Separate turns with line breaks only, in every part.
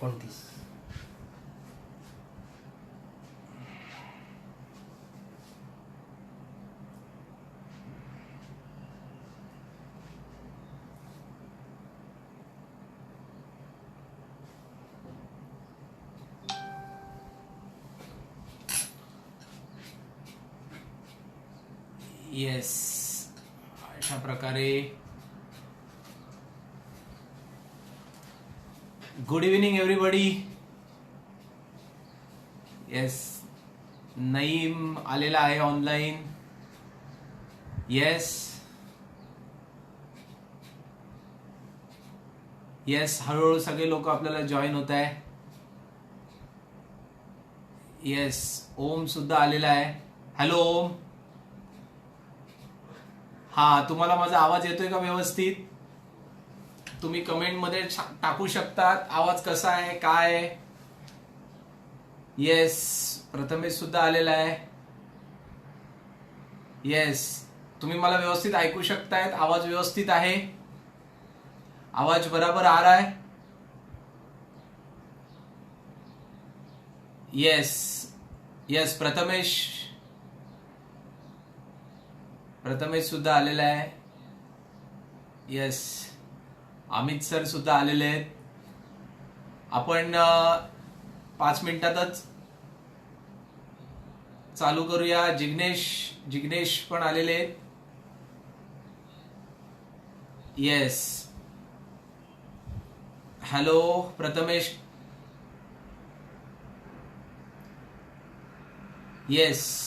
29.
Yes, अशा प्रकारे good evening everybody. Yes, Naeem आलेला आहे ऑनलाईन. येस येस, हळूहळू सगळे लोक आपल्याला जॉईन होत आहे. येस, ओम सुद्धा आलेला आहे. हॅलो ओम. हा, तुम्हाला माझा आवाज येतोय का व्यवस्थित? तुम्ही कमेंट मध्ये टाकू शकतात आवाज कसा आहे, काय आहे. येस, प्रथमेश सुद्धा आलेला आहे. येस, तुम्ही मला व्यवस्थित ऐकू शकतायत? आवाज व्यवस्थित आहे? आवाज बराबर आ रहा है? येस येस, प्रथमेश सुद्धा आलेला आहे. येस, अमित सर सुद्धा आलेले आहेत. आपण 5 मिनिटातच चालू करूया. जिग्नेश पण आलेले आहेत. Yes, hello Prathamesh. येस,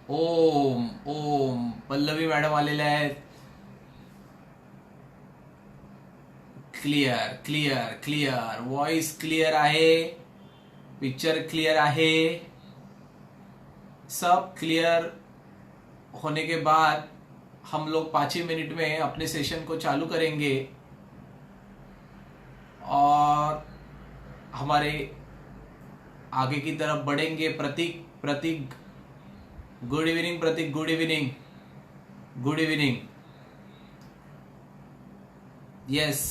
ओम पल्लवी मॅडम आलेल्या आहेत. क्लियर वॉइस क्लियर आहे, पिक्चर क्लियर आहे. सब क्लियर होने के बाद हम लोग 5 ही मिनट में अपने सेशन को चालू करेंगे और हमारे आगे की तरफ बढ़ेंगे. प्रतीक गुड इवनिंग. प्रतीक गुड इवनिंग. यस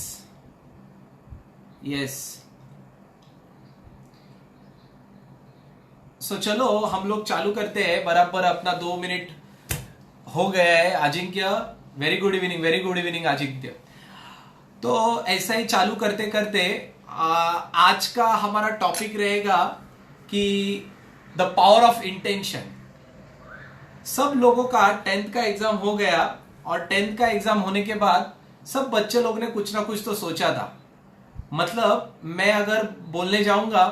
सो चलो हम लोग चालू करते हैं. बराबर अपना 2 मिनट हो गया है. Ajinkya very good evening Ajinkya. तो ऐसा ही चालू करते करते आज का हमारा टॉपिक रहेगा कि द पावर ऑफ इंटेंशन. सब लोगों का 10th का एग्जाम हो गया और 10th का एग्जाम होने के बाद सब बच्चे लोग ने कुछ ना कुछ तो सोचा था. मतलब मैं अगर बोलने जाऊंगा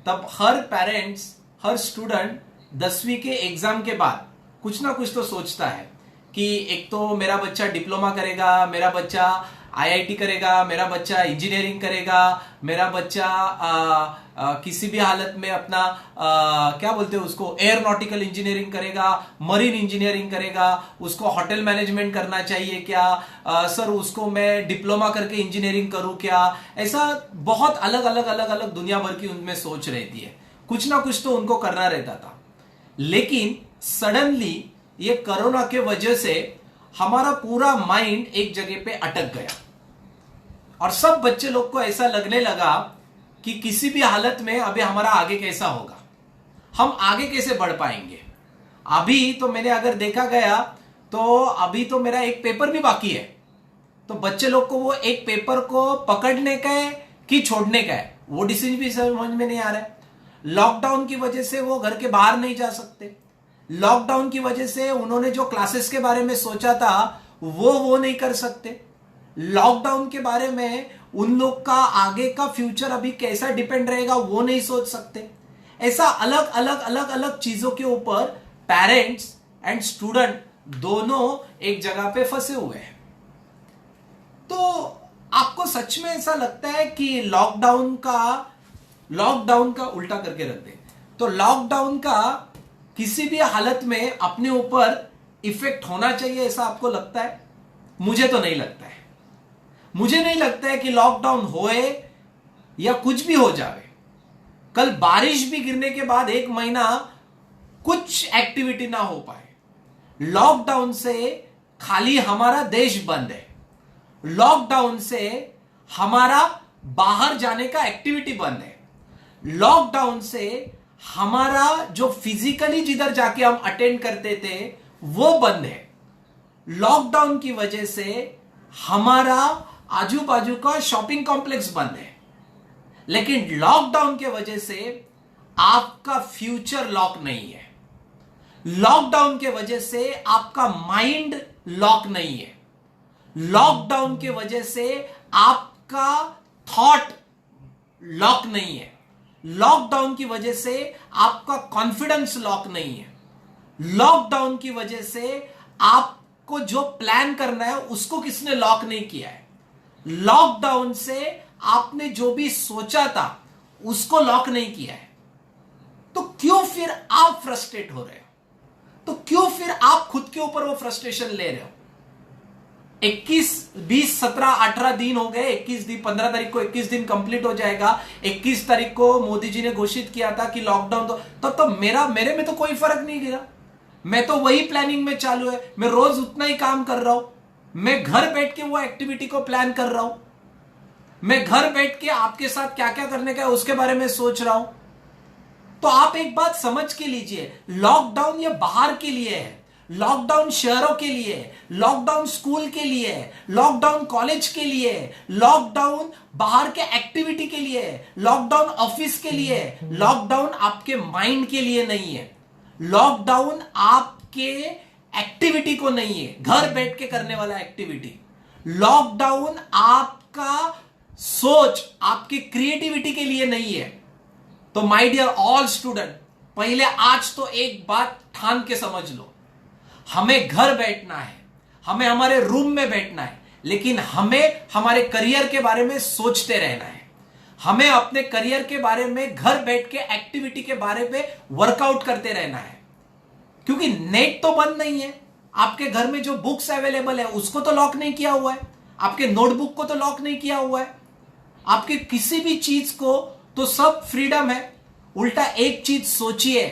तब हर पेरेंट्स, हर स्टूडेंट 10वीं के एग्जाम के बाद कुछ ना कुछ तो सोचता है कि एक तो मेरा बच्चा डिप्लोमा करेगा, मेरा बच्चा आईआईटी करेगा, मेरा बच्चा इंजीनियरिंग करेगा, मेरा बच्चा किसी भी हालत में अपना क्या बोलते हैं उसको, एयरोनॉटिकल इंजीनियरिंग करेगा, मरीन इंजीनियरिंग करेगा, उसको होटल मैनेजमेंट करना चाहिए क्या, सर उसको मैं डिप्लोमा करके इंजीनियरिंग करूं क्या. ऐसा बहुत अलग अलग दुनिया भर की उनमें सोच रहती है. कुछ ना कुछ तो उनको करना रहता था. लेकिन सडनली ये कोरोना के वजह से हमारा पूरा माइंड एक जगह पे अटक गया और सब बच्चे लोग को ऐसा लगने लगा कि किसी भी हालत में अभी हमारा आगे कैसा होगा, हम आगे कैसे बढ़ पाएंगे. अभी तो मैंने अगर देखा गया तो अभी तो मेरा एक पेपर भी बाकी है. तो बच्चे लोग को वो एक पेपर को पकड़ने का है कि छोड़ने का है, वो डिसीजन भी समझ में नहीं आ रहा है. लॉकडाउन की वजह से वो घर के बाहर नहीं जा सकते. लॉकडाउन की वजह से उन्होंने जो क्लासेस के बारे में सोचा था वो नहीं कर सकते. लॉकडाउन के बारे में उन लोग का आगे का फ्यूचर अभी कैसा डिपेंड रहेगा वो नहीं सोच सकते. ऐसा अलग चीजों के ऊपर पेरेंट्स एंड स्टूडेंट दोनों एक जगह पे फंसे हुए हैं. तो आपको सच में ऐसा लगता है कि लॉकडाउन का उल्टा करके रख दे, तो लॉकडाउन का किसी भी हालत में अपने ऊपर इफेक्ट होना चाहिए ऐसा आपको लगता है? मुझे तो नहीं लगता है. मुझे नहीं लगता है कि लॉकडाउन होए या कुछ भी हो जाए, कल बारिश भी गिरने के बाद 1 महीना कुछ एक्टिविटी ना हो पाए, लॉकडाउन से खाली हमारा देश बंद है, लॉकडाउन से हमारा बाहर जाने का एक्टिविटी बंद है, लॉकडाउन से हमारा जो फिजिकली जिधर जाके हम अटेंड करते थे वो बंद है, लॉकडाउन की वजह से हमारा आजू बाजू का शॉपिंग कॉम्प्लेक्स बंद है। लेकिन लॉकडाउन के वजह से आपका फ्यूचर लॉक नहीं है, लॉकडाउन के वजह से आपका माइंड लॉक नहीं है, लॉकडाउन के वजह से आपका थॉट लॉक नहीं है, लॉकडाउन की वजह से आपका कॉन्फिडेंस लॉक नहीं है, लॉकडाउन की वजह से आपको जो प्लान करना है उसको किसने लॉक नहीं किया है, लॉकडाउन से आपने जो भी सोचा था उसको लॉक नहीं किया है। तो क्यों फिर आप फ्रस्ट्रेट हो रहे हो? तो क्यों फिर आप खुद के ऊपर वो फ्रस्ट्रेशन ले रहे हो? 21, 20, 17, 18 दिन हो गए, 21 दिन, 15 तारीख को 21 दिन कंप्लीट हो जाएगा। 21 तारीख को मोदी जी ने घोषित किया था कि लॉकडाउन तो मेरे में तो कोई फर्क नहीं गिरा। मैं तो वही प्लानिंग में चालू है, मैं रोज उतना ही काम कर रहा हूं, मैं घर बैठ के वो एक्टिविटी को प्लान कर रहा हूं, मैं घर बैठ के आपके साथ क्या क्या करने का है उसके बारे में सोच रहा हूं। तो आप एक बात समझ के लीजिए, लॉकडाउन ये बाहर के लिए है, लॉकडाउन शहरों के लिए है, लॉकडाउन स्कूल के लिए है, लॉकडाउन कॉलेज के लिए है, लॉकडाउन बाहर के एक्टिविटी के लिए है, लॉकडाउन ऑफिस के लिए है, लॉकडाउन आपके माइंड के लिए नहीं है, लॉकडाउन आपके एक्टिविटी को नहीं है, घर बैठ के करने वाला एक्टिविटी। लॉकडाउन आपका सोच, आपकी क्रिएटिविटी के लिए नहीं है। तो माय डियर ऑल स्टूडेंट, पहले आज तो एक बात ठान के समझ लो, हमें घर बैठना है, हमें हमारे रूम में बैठना है, लेकिन हमें हमारे करियर के बारे में सोचते रहना है, हमें अपने करियर के बारे में घर बैठ के एक्टिविटी के बारे में वर्कआउट करते रहना है। क्योंकि नेट तो बंद नहीं है, आपके घर में जो बुक्स अवेलेबल है उसको तो लॉक नहीं किया हुआ है, आपके नोटबुक को तो लॉक नहीं किया हुआ है, आपके किसी भी चीज को तो सब फ्रीडम है। उल्टा एक चीज सोचिए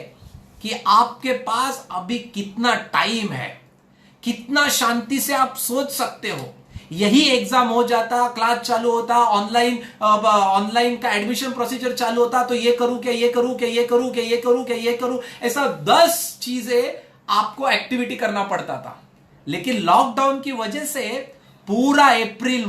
कि आपके पास अभी कितना टाइम है, कितना शांति से आप सोच सकते हो। यही एग्जाम हो जाता, क्लास चालू होता, ऑनलाइन का एडमिशन प्रोसीजर चालू होता, तो ये करूं क्या, ये करूं क्या, ये करूं क्या, ये करूं क्या, ये करूं, ऐसा 10 चीजें आपको एक्टिविटी करना पड़ता था। लेकिन लॉकडाउन की वजह से पूरा अप्रैल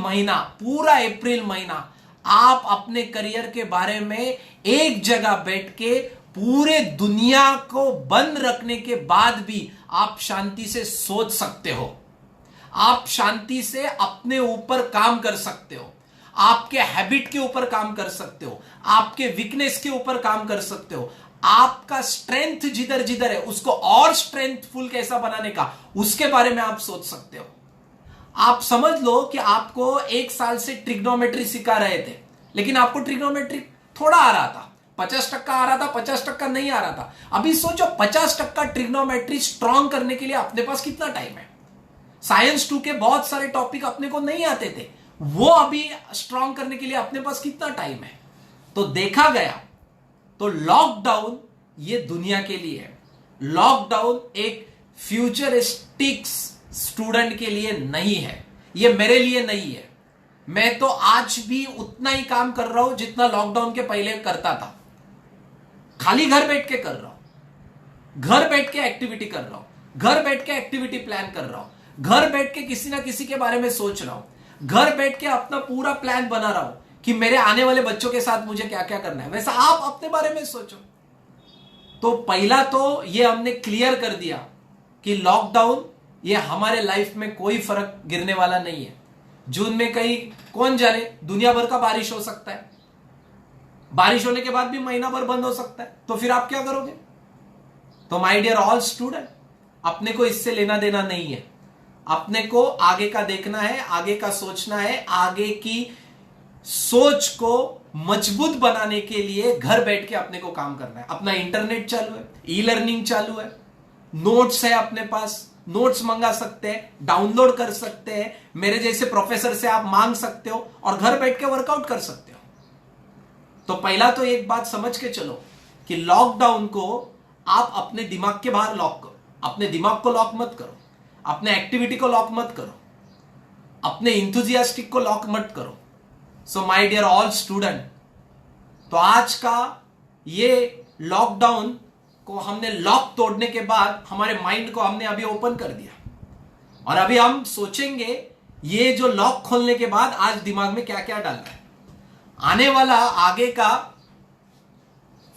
महीना आप अपने करियर के बारे में एक जगह बैठ के पूरे दुनिया को बंद रखने के बाद भी आप शांति से सोच सकते हो, आप शांति से अपने ऊपर काम कर सकते हो, आपके हैबिट के ऊपर काम कर सकते हो, आपके वीकनेस के ऊपर काम कर सकते हो, आपका स्ट्रेंथ जिधर जिधर है उसको और स्ट्रेंथफुल कैसा बनाने का उसके बारे में आप सोच सकते हो। आप समझ लो कि आपको 1 साल से ट्रिग्नोमेट्री सिखा रहे थे, लेकिन आपको ट्रिग्नोमेट्री थोड़ा आ रहा था, 50% आ रहा था, 50% नहीं आ रहा था। अभी सोचो 50% ट्रिग्नोमेट्री स्ट्रॉन्ग करने के लिए अपने पास कितना टाइम है। साइंस 2 के बहुत सारे टॉपिक अपने को नहीं आते थे, वो अभी स्ट्रॉन्ग करने के लिए अपने पास कितना टाइम है। तो देखा गया तो लॉकडाउन ये दुनिया के लिए है, लॉकडाउन एक फ्यूचरिस्टिक्स स्टूडेंट के लिए नहीं है, ये मेरे लिए नहीं है। मैं तो आज भी उतना ही काम कर रहा हूं जितना लॉकडाउन के पहले करता था, खाली घर बैठ के कर रहा हूं, घर बैठ के एक्टिविटी कर रहा हूं, घर बैठ के एक्टिविटी प्लान कर रहा हूं, घर बैठ के किसी ना किसी के बारे में सोच रहा हूं, घर बैठ के अपना पूरा प्लान बना रहा हूं कि मेरे आने वाले बच्चों के साथ मुझे क्या क्या करना है। वैसा आप अपने बारे में सोचो। तो पहला तो ये हमने क्लियर कर दिया कि लॉकडाउन ये हमारे लाइफ में कोई फर्क गिरने वाला नहीं है। जून में कहीं कौन जाने दुनिया भर का बारिश हो सकता है, बारिश होने के बाद भी महीना भर बंद हो सकता है, तो फिर आप क्या करोगे? तो माय डियर ऑल स्टूडेंट, अपने को इससे लेना देना नहीं है, अपने को आगे का देखना है, आगे का सोचना है, आगे की सोच को मजबूत बनाने के लिए घर बैठ के अपने को काम करना है। अपना इंटरनेट चालू है, ई लर्निंग चालू है, नोट्स है अपने पास, नोट्स मंगा सकते हैं, डाउनलोड कर सकते हैं, मेरे जैसे प्रोफेसर से आप मांग सकते हो और घर बैठ के वर्कआउट कर सकते हो। तो पहला तो एक बात समझ के चलो कि लॉकडाउन को आप अपने दिमाग के बाहर लॉक करो, अपने दिमाग को लॉक मत करो, अपने एक्टिविटी को लॉक मत करो, अपने इंथुजियास्टिक को लॉक मत करो। So my dear all student, तो आज का ये लॉकडाउन को हमने लॉक तोड़ने के बाद हमारे माइंड को हमने अभी ओपन कर दिया, और अभी हम सोचेंगे ये जो लॉक खोलने के बाद आज दिमाग में क्या क्या डालना है। आने वाला आगे का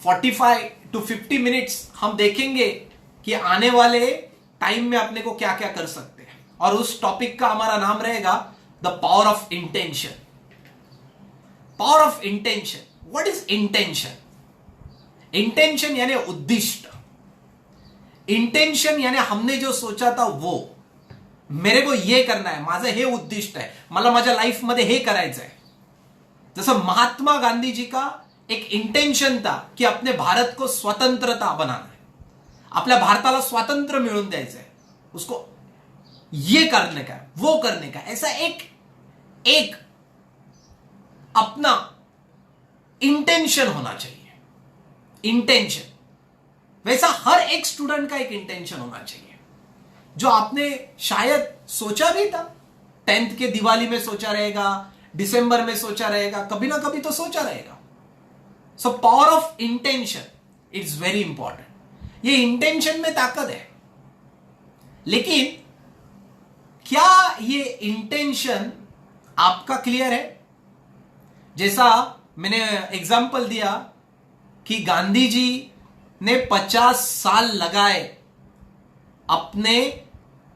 45 to 50 मिनट्स हम देखेंगे कि आने वाले टाइम में अपने को क्या क्या कर सकते हैं, और उस टॉपिक का हमारा नाम रहेगा the power of intention. Power of intention, what is intention? Intention यानी उद्दिष्ट, इंटेंशन यानी हमने जो सोचा था वो, मेरे को ये करना आहे, माझं हे उद्दिष्ट आहे, मला माझ्या लाईफ मध्ये हे करायचं आहे। जसं महात्मा गांधी जी का एक इंटेंशन था कि अपने भारत को स्वतंत्रता बनाना है, आपल्या भारताला स्वातंत्र्य मिळवून द्यायचं है, उसको ये करने का, वो करने का, ऐसा एक अपना इंटेंशन होना चाहिए। इंटेंशन वैसा हर एक स्टूडेंट का एक इंटेंशन होना चाहिए, जो आपने शायद सोचा भी था। 10th के दिवाली में सोचा रहेगा, दिसंबर में सोचा रहेगा, कभी ना कभी तो सोचा रहेगा। So power of intention it's very important. ये इंटेंशन में ताकत है, लेकिन क्या ये इंटेंशन आपका क्लियर है? जैसा मैंने एग्जाम्पल दिया कि गांधी जी ने 50 साल लगाए अपने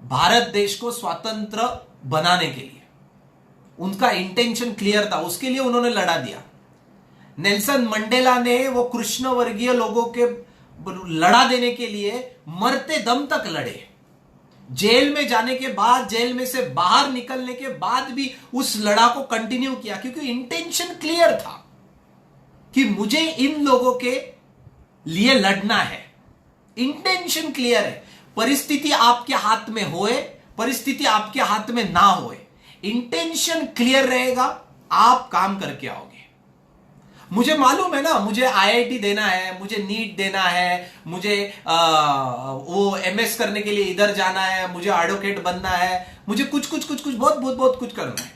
भारत देश को स्वतंत्र बनाने के लिए, उनका इंटेंशन क्लियर था, उसके लिए उन्होंने लड़ा दिया। नेल्सन मंडेला ने वो कृष्ण वर्गीय लोगों के लड़ा देने के लिए मरते दम तक लड़े। जेल में जाने के बाद, जेल में से बाहर निकलने के बाद भी उस लड़ा को कंटिन्यू किया, क्योंकि इंटेंशन क्लियर था कि मुझे इन लोगों के लिए लड़ना है। इंटेंशन क्लियर है। परिस्थिति आपके हाथ में होए, परिस्थिति आपके हाथ में ना होए, इंटेंशन क्लियर रहेगा, आप काम करके आओगे। मुझे मालूम है ना, मुझे आईआईटी देना है, मुझे नीट देना है, मुझे वो एमएस करने के लिए इधर जाना है, मुझे एडवोकेट बनना है, मुझे कुछ बहुत कुछ करना है।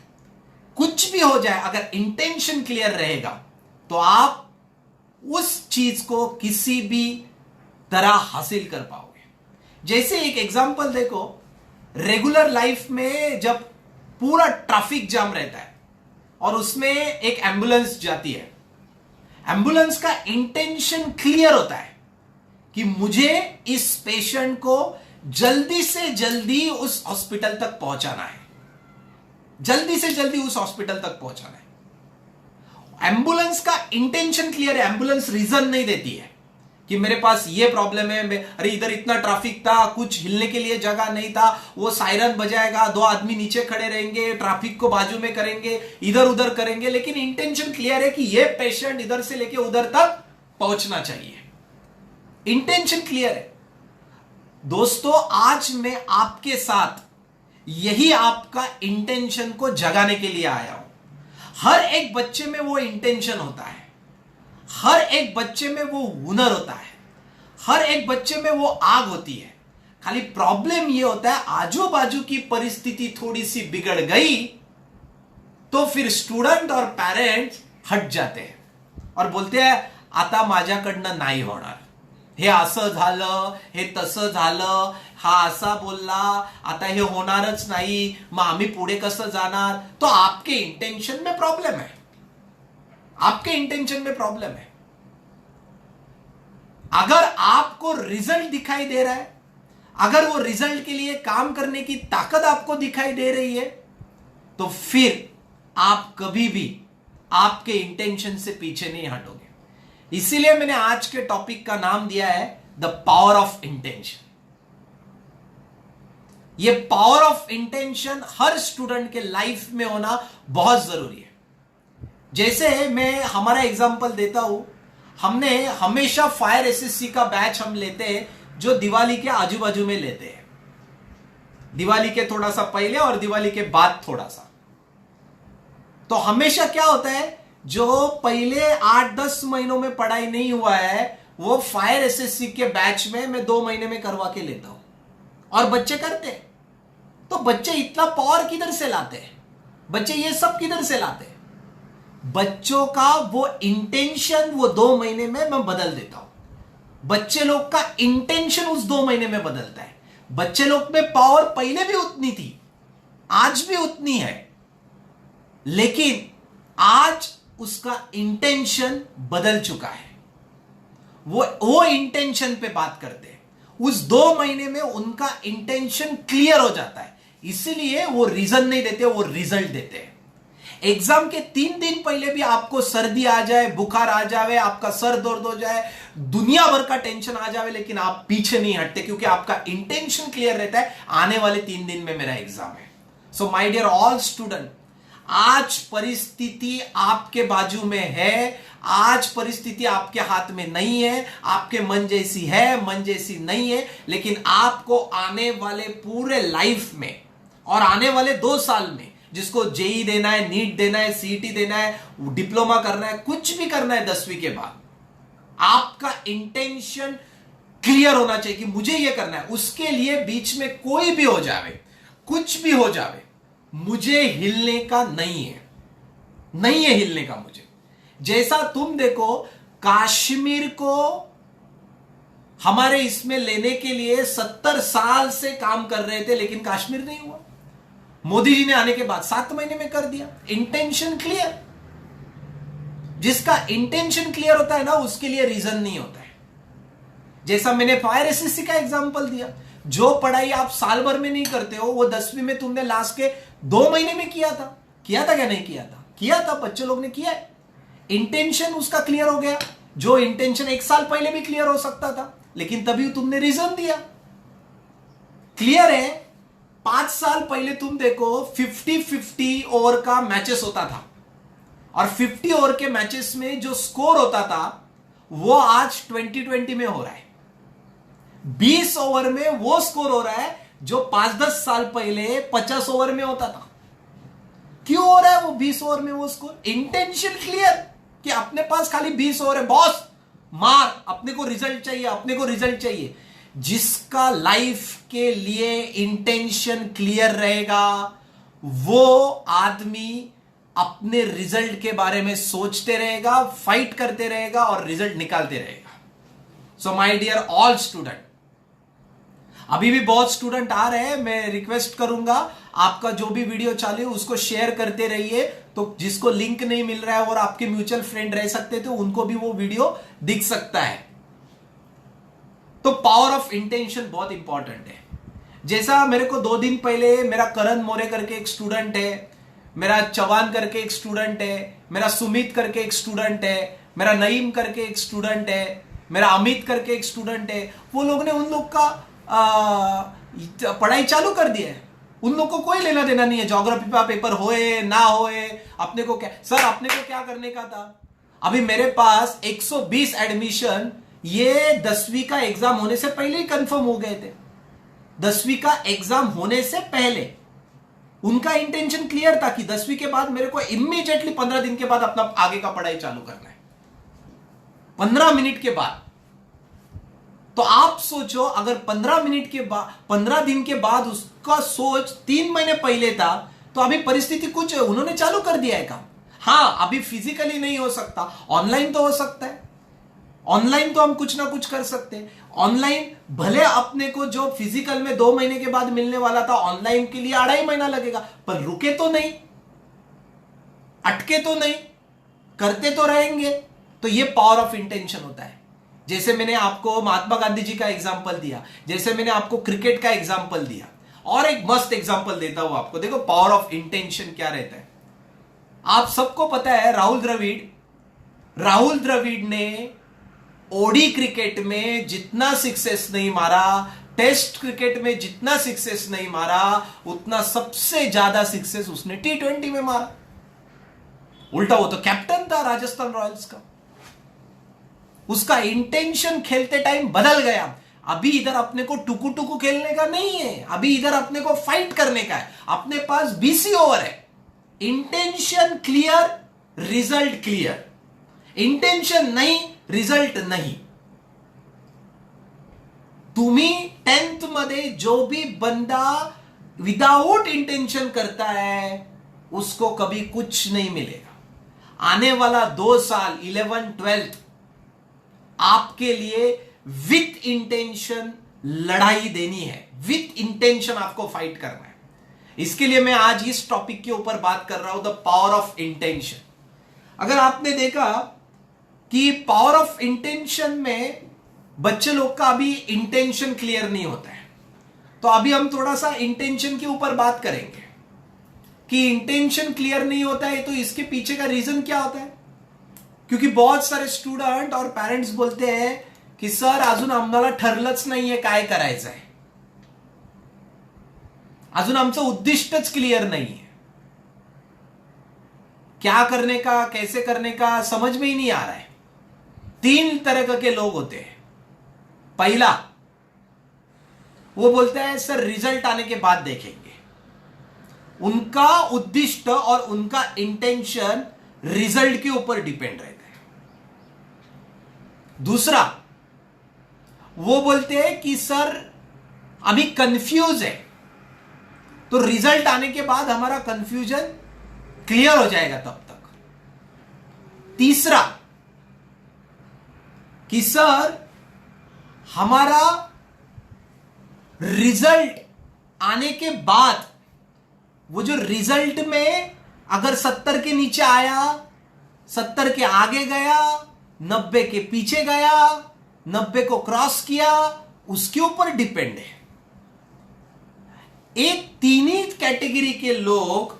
कुछ भी हो जाए, अगर इंटेंशन क्लियर रहेगा तो आप उस चीज को किसी भी तरह हासिल कर पाओगे। जैसे एक एग्जांपल देखो, रेगुलर लाइफ में जब पूरा ट्रैफिक जाम रहता है और उसमें एक एम्बुलेंस जाती है, एम्बुलेंस का इंटेंशन क्लियर होता है कि मुझे इस पेशेंट को जल्दी से जल्दी उस हॉस्पिटल तक पहुंचाना है, जल्दी से जल्दी उस हॉस्पिटल तक पहुंचाना है। एम्बुलेंस का इंटेंशन क्लियर है। एम्बुलेंस रीजन नहीं देती है कि मेरे पास ये प्रॉब्लम है, अरे इधर इतना ट्रैफिक था, कुछ हिलने के लिए जगह नहीं था, वो सायरन बजाएगा, 2 आदमी नीचे खड़े रहेंगे, ट्रैफिक को बाजू में करेंगे, इधर उधर करेंगे, लेकिन इंटेंशन क्लियर है कि ये पेशेंट इधर से लेके उधर तक पहुंचना चाहिए। इंटेंशन क्लियर है। दोस्तों, आज मैं आपके साथ यही आपका इंटेंशन को जगाने के लिए आया हूं। हर एक बच्चे में वो इंटेंशन होता है, हर एक बच्चे में वो हुनर होता है, हर एक बच्चे में वो आग होती है। खाली प्रॉब्लम ये होता है, आजू बाजू की परिस्थिति थोड़ी सी बिगड़ गई तो फिर स्टूडेंट और पेरेंट्स हट जाते हैं और बोलते हैं आता माझ्याकडनं नाही होणार, हे असं झालं, हे तसं झालं, हा असा बोलला, आता हे होणारच नाही, मग आम्ही पुढे कसं जाणार? तो आपके इंटेंशन में प्रॉब्लम है, आपके इंटेंशन में प्रॉब्लम है। अगर आपको रिजल्ट दिखाई दे रहा है, अगर वो रिजल्ट के लिए काम करने की ताकत आपको दिखाई दे रही है, तो फिर आप कभी भी आपके इंटेंशन से पीछे नहीं हटोगे। इसीलिए मैंने आज के टॉपिक का नाम दिया है द पावर ऑफ इंटेंशन। ये power of intention her student के लाइफ में होना बहुत जरूरी है। जैसे मैं हमारा एग्जांपल देता हूं, हमने हमेशा फायर एसएससी का बैच हम लेते हैं जो दिवाली के आजू बाजू में लेते हैं, दिवाली के थोड़ा सा पहले और दिवाली के बाद थोड़ा सा। तो हमेशा क्या होता है, जो पहले 8-10 महीनों में पढ़ाई नहीं हुआ है वो फायर एसएससी के बैच में मैं 2 महीने में करवा के लेता हूं। और बच्चे करते हैं। तो बच्चे इतना पावर किधर से लाते हैं? बच्चे ये सब किधर से लाते हैं? बच्चों का वो इंटेंशन वो 2 महीने में मैं बदल देता हूं। बच्चे लोग का इंटेंशन उस 2 महीने में बदलता है। बच्चे लोग में पावर पहले भी उतनी थी, आज भी उतनी है, लेकिन आज उसका इंटेंशन बदल चुका है। वो इंटेंशन पे बात करते हैं। उस 2 महीने में उनका इंटेंशन क्लियर हो जाता है, इसीलिए वो रीजन नहीं देते, वो रिजल्ट देते हैं। एग्जाम के 3 दिन पहले भी आपको सर्दी आ जाए, बुखार आ जाए, आपका सर दर्द हो जाए, दुनिया भर का टेंशन आ जाए, लेकिन आप पीछे नहीं हटते, क्योंकि आपका इंटेंशन क्लियर रहता है, आने वाले 3 दिन में मेरा एग्जाम है। So my dear all student, आज परिस्थिति आपके बाजू में है, आज परिस्थिति आपके हाथ में नहीं है। आपके मन जैसी है, मन जैसी नहीं है, लेकिन आपको आने वाले पूरे लाइफ में और आने वाले 2 साल में, जिसको जेई देना है, नीट देना है, सीईटी देना है, डिप्लोमा करना है, कुछ भी करना है 10वीं के बाद, आपका इंटेंशन क्लियर होना चाहिए कि मुझे यह करना है। उसके लिए बीच में कोई भी हो जावे, कुछ भी हो जावे, मुझे हिलने का नहीं है, नहीं है हिलने का मुझे। जैसा तुम देखो, कश्मीर को हमारे इसमें लेने के लिए 70 साल से काम कर रहे थे, लेकिन कश्मीर नहीं हुआ। मोदी जी ने आने के बाद 7 महीने में कर दिया। Intention clear. जिसका इंटेंशन क्लियर होता है ना, उसके लिए रीजन नहीं होता है। जैसा मैंने फायर एसएससी का एग्जांपल दिया, जो पढ़ाई आप साल भर में नहीं करते हो, वो 10वीं में तुमने लास्ट के 2 महीने में किया था क्या नहीं किया था? किया था, बच्चे लोग ने किया है। इंटेंशन उसका क्लियर हो गया, जो इंटेंशन 1 साल पहले भी क्लियर हो सकता था, लेकिन तभी तुमने रीजन दिया। क्लियर है? 5 साल पहले तुम देखो 50-50 ओवर का मैचेस होता था, और 50 ओवर के मैचेस में जो स्कोर होता था वो आज 2020 में हो रहा है। 20 ओवर में वो स्कोर हो रहा है जो 5-10 साल पहले 50 ओवर में होता था। क्यों हो रहा है वो 20 ओवर में वो स्कोर? इंटेंशन क्लियर कि अपने पास खाली 20 ओवर है, बॉस मार, अपने को रिजल्ट चाहिए, अपने को रिजल्ट चाहिए। जिसका लाइफ के लिए इंटेंशन क्लियर रहेगा, वो आदमी अपने रिजल्ट के बारे में सोचते रहेगा, फाइट करते रहेगा और रिजल्ट निकालते रहेगा। So my dear all student, अभी भी बहुत स्टूडेंट आ रहे हैं, मैं रिक्वेस्ट करूंगा आपका जो भी वीडियो चालू है उसको शेयर करते रहिए, तो जिसको लिंक नहीं मिल रहा है और आपके म्यूचुअल फ्रेंड रह सकते थे, उनको भी वो वीडियो दिख सकता है। तो पावर ऑफ इंटेंशन बहुत इंपॉर्टेंट है। जैसा मेरे को 2 दिन पहले मेरा करण मोरे करके एक स्टूडेंट है, मेरा चौहान करके एक स्टूडेंट है, मेरा सुमित करके एक स्टूडेंट है, मेरा नईम करके एक स्टूडेंट है, मेरा अमित करके एक स्टूडेंट है, वो लोग ने उन लोग का पढ़ाई चालू कर दिया है। उन लोग को कोई लेना देना नहीं है, ज्योग्राफी का पेपर होए ना होए, अपने को क्या सर, अपने को क्या करने का था। अभी मेरे पास 120 एडमिशन ये 10वीं का एग्जाम होने से पहले ही कंफर्म हो गए थे। 10वीं का एग्जाम होने से पहले उनका इंटेंशन क्लियर था कि 10वीं के बाद मेरे को इमीडिएटली 15 दिन के बाद अपना आगे का पढ़ाई चालू करना है, 15 मिनट के बाद। तो आप सोचो, अगर 15 मिनट के बाद, 15 दिन के बाद उसका सोच 3 महीने पहले था, तो अभी परिस्थिति कुछ है, उन्होंने चालू कर दिया है काम। हां, अभी फिजिकली नहीं हो सकता, ऑनलाइन तो हो सकता है। ऑनलाइन तो हम कुछ ना कुछ कर सकते हैं। ऑनलाइन भले अपने को जो फिजिकल में 2 महीने के बाद मिलने वाला था, ऑनलाइन के लिए 2.5 महीना लगेगा, पर रुके तो नहीं, अटके तो नहीं, करते तो रहेंगे। तो ये पावर ऑफ इंटेंशन होता है। जैसे मैंने आपको महात्मा गांधी जी का एग्जाम्पल दिया, जैसे मैंने आपको क्रिकेट का एग्जाम्पल दिया, और एक मस्त एग्जाम्पल देता हूं आपको। देखो पावर ऑफ इंटेंशन क्या रहता है। आप सबको पता है राहुल द्रविड़ ने ओडी क्रिकेट में जितना सक्सेस नहीं मारा, टेस्ट क्रिकेट में जितना सक्सेस नहीं मारा, उतना सबसे ज्यादा सक्सेस उसने T20 में मारा। उल्टा, वो तो कैप्टन था राजस्थान रॉयल्स का। उसका इंटेंशन खेलते टाइम बदल गया। अभी इधर अपने को टुकु टुकु खेलने का नहीं है, अभी इधर अपने को फाइट करने का है। अपने पास 20 ओवर है। Intention clear, result clear. Intention नहीं, रिजल्ट नाही। तुम्ही 10th मध्ये जो भी बंदा विदाउट इंटेंशन करता है उसको कभी कुछ नहीं मिलेगा। आने वाला 2 साल 11 12 आपके लिए विथ इंटेंशन लड़ाई देनी है, विथ इंटेंशन आपको फाइट करना है। इसके लिए मैं आज इस टॉपिक के ऊपर बात कर रहा हूं, द पावर ऑफ इंटेंशन। अगर आपने देखा कि पावर ऑफ इंटेंशन में बच्चे लोग का अभी इंटेंशन क्लियर नहीं होता है, तो अभी हम थोड़ा सा इंटेंशन के ऊपर बात करेंगे कि इंटेंशन क्लियर नहीं होता है तो इसके पीछे का रीजन क्या होता है। क्योंकि बहुत सारे स्टूडेंट और पेरेंट्स बोलते हैं की सर अजून आम्हाला ठरलंच नाहीये काय करायचं आहे, अजून आमचं उद्दिष्टच क्लियर नहीं है, क्या करने का कैसे करने का समझ में ही नहीं आ रहा है। 3 तरह के लोग होते हैं। पहला, वो बोलते हैं सर रिजल्ट आने के बाद देखेंगे। उनका उद्दिष्ट और उनका इंटेंशन रिजल्ट के ऊपर डिपेंड रहता है। दूसरा, वो बोलते हैं कि सर अभी कंफ्यूज है, तो रिजल्ट आने के बाद हमारा कंफ्यूजन क्लियर हो जाएगा तब तक। तीसरा, कि सर हमारा रिजल्ट आने के बाद वो जो रिजल्ट में अगर 70 के नीचे आया, 70 के आगे गया, 90 के पीछे गया, 90 को क्रॉस किया, उसके ऊपर डिपेंड है। एक 3 ही कैटेगरी के लोग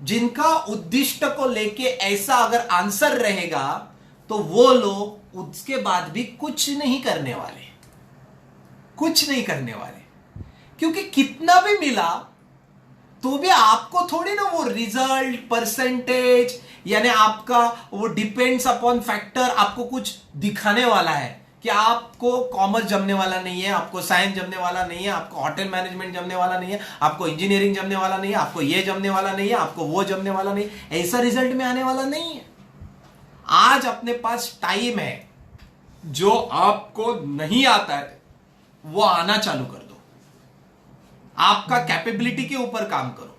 जिनका उद्दिष्ट को लेके ऐसा अगर आंसर रहेगा तो वो लोग उसके बाद भी कुछ नहीं करने वाले, कुछ नहीं करने वाले। क्योंकि कितना भी मिला तो भी आपको थोड़ी ना वो रिजल्ट परसेंटेज यानी आपका वो डिपेंड्स अपॉन फैक्टर आपको कुछ दिखाने वाला है कि आपको कॉमर्स जमने वाला नहीं है, आपको साइंस जमने वाला नहीं है, आपको होटल मैनेजमेंट जमने वाला नहीं है, आपको इंजीनियरिंग जमने वाला नहीं है, आपको ये जमने वाला नहीं है, आपको वो जमने वाला नहीं, ऐसा रिजल्ट में आने वाला नहीं है। आज अपने पास टाइम है, जो आपको नहीं आता है वो आना चालू कर दो। आपका कैपेबिलिटी के ऊपर काम करो,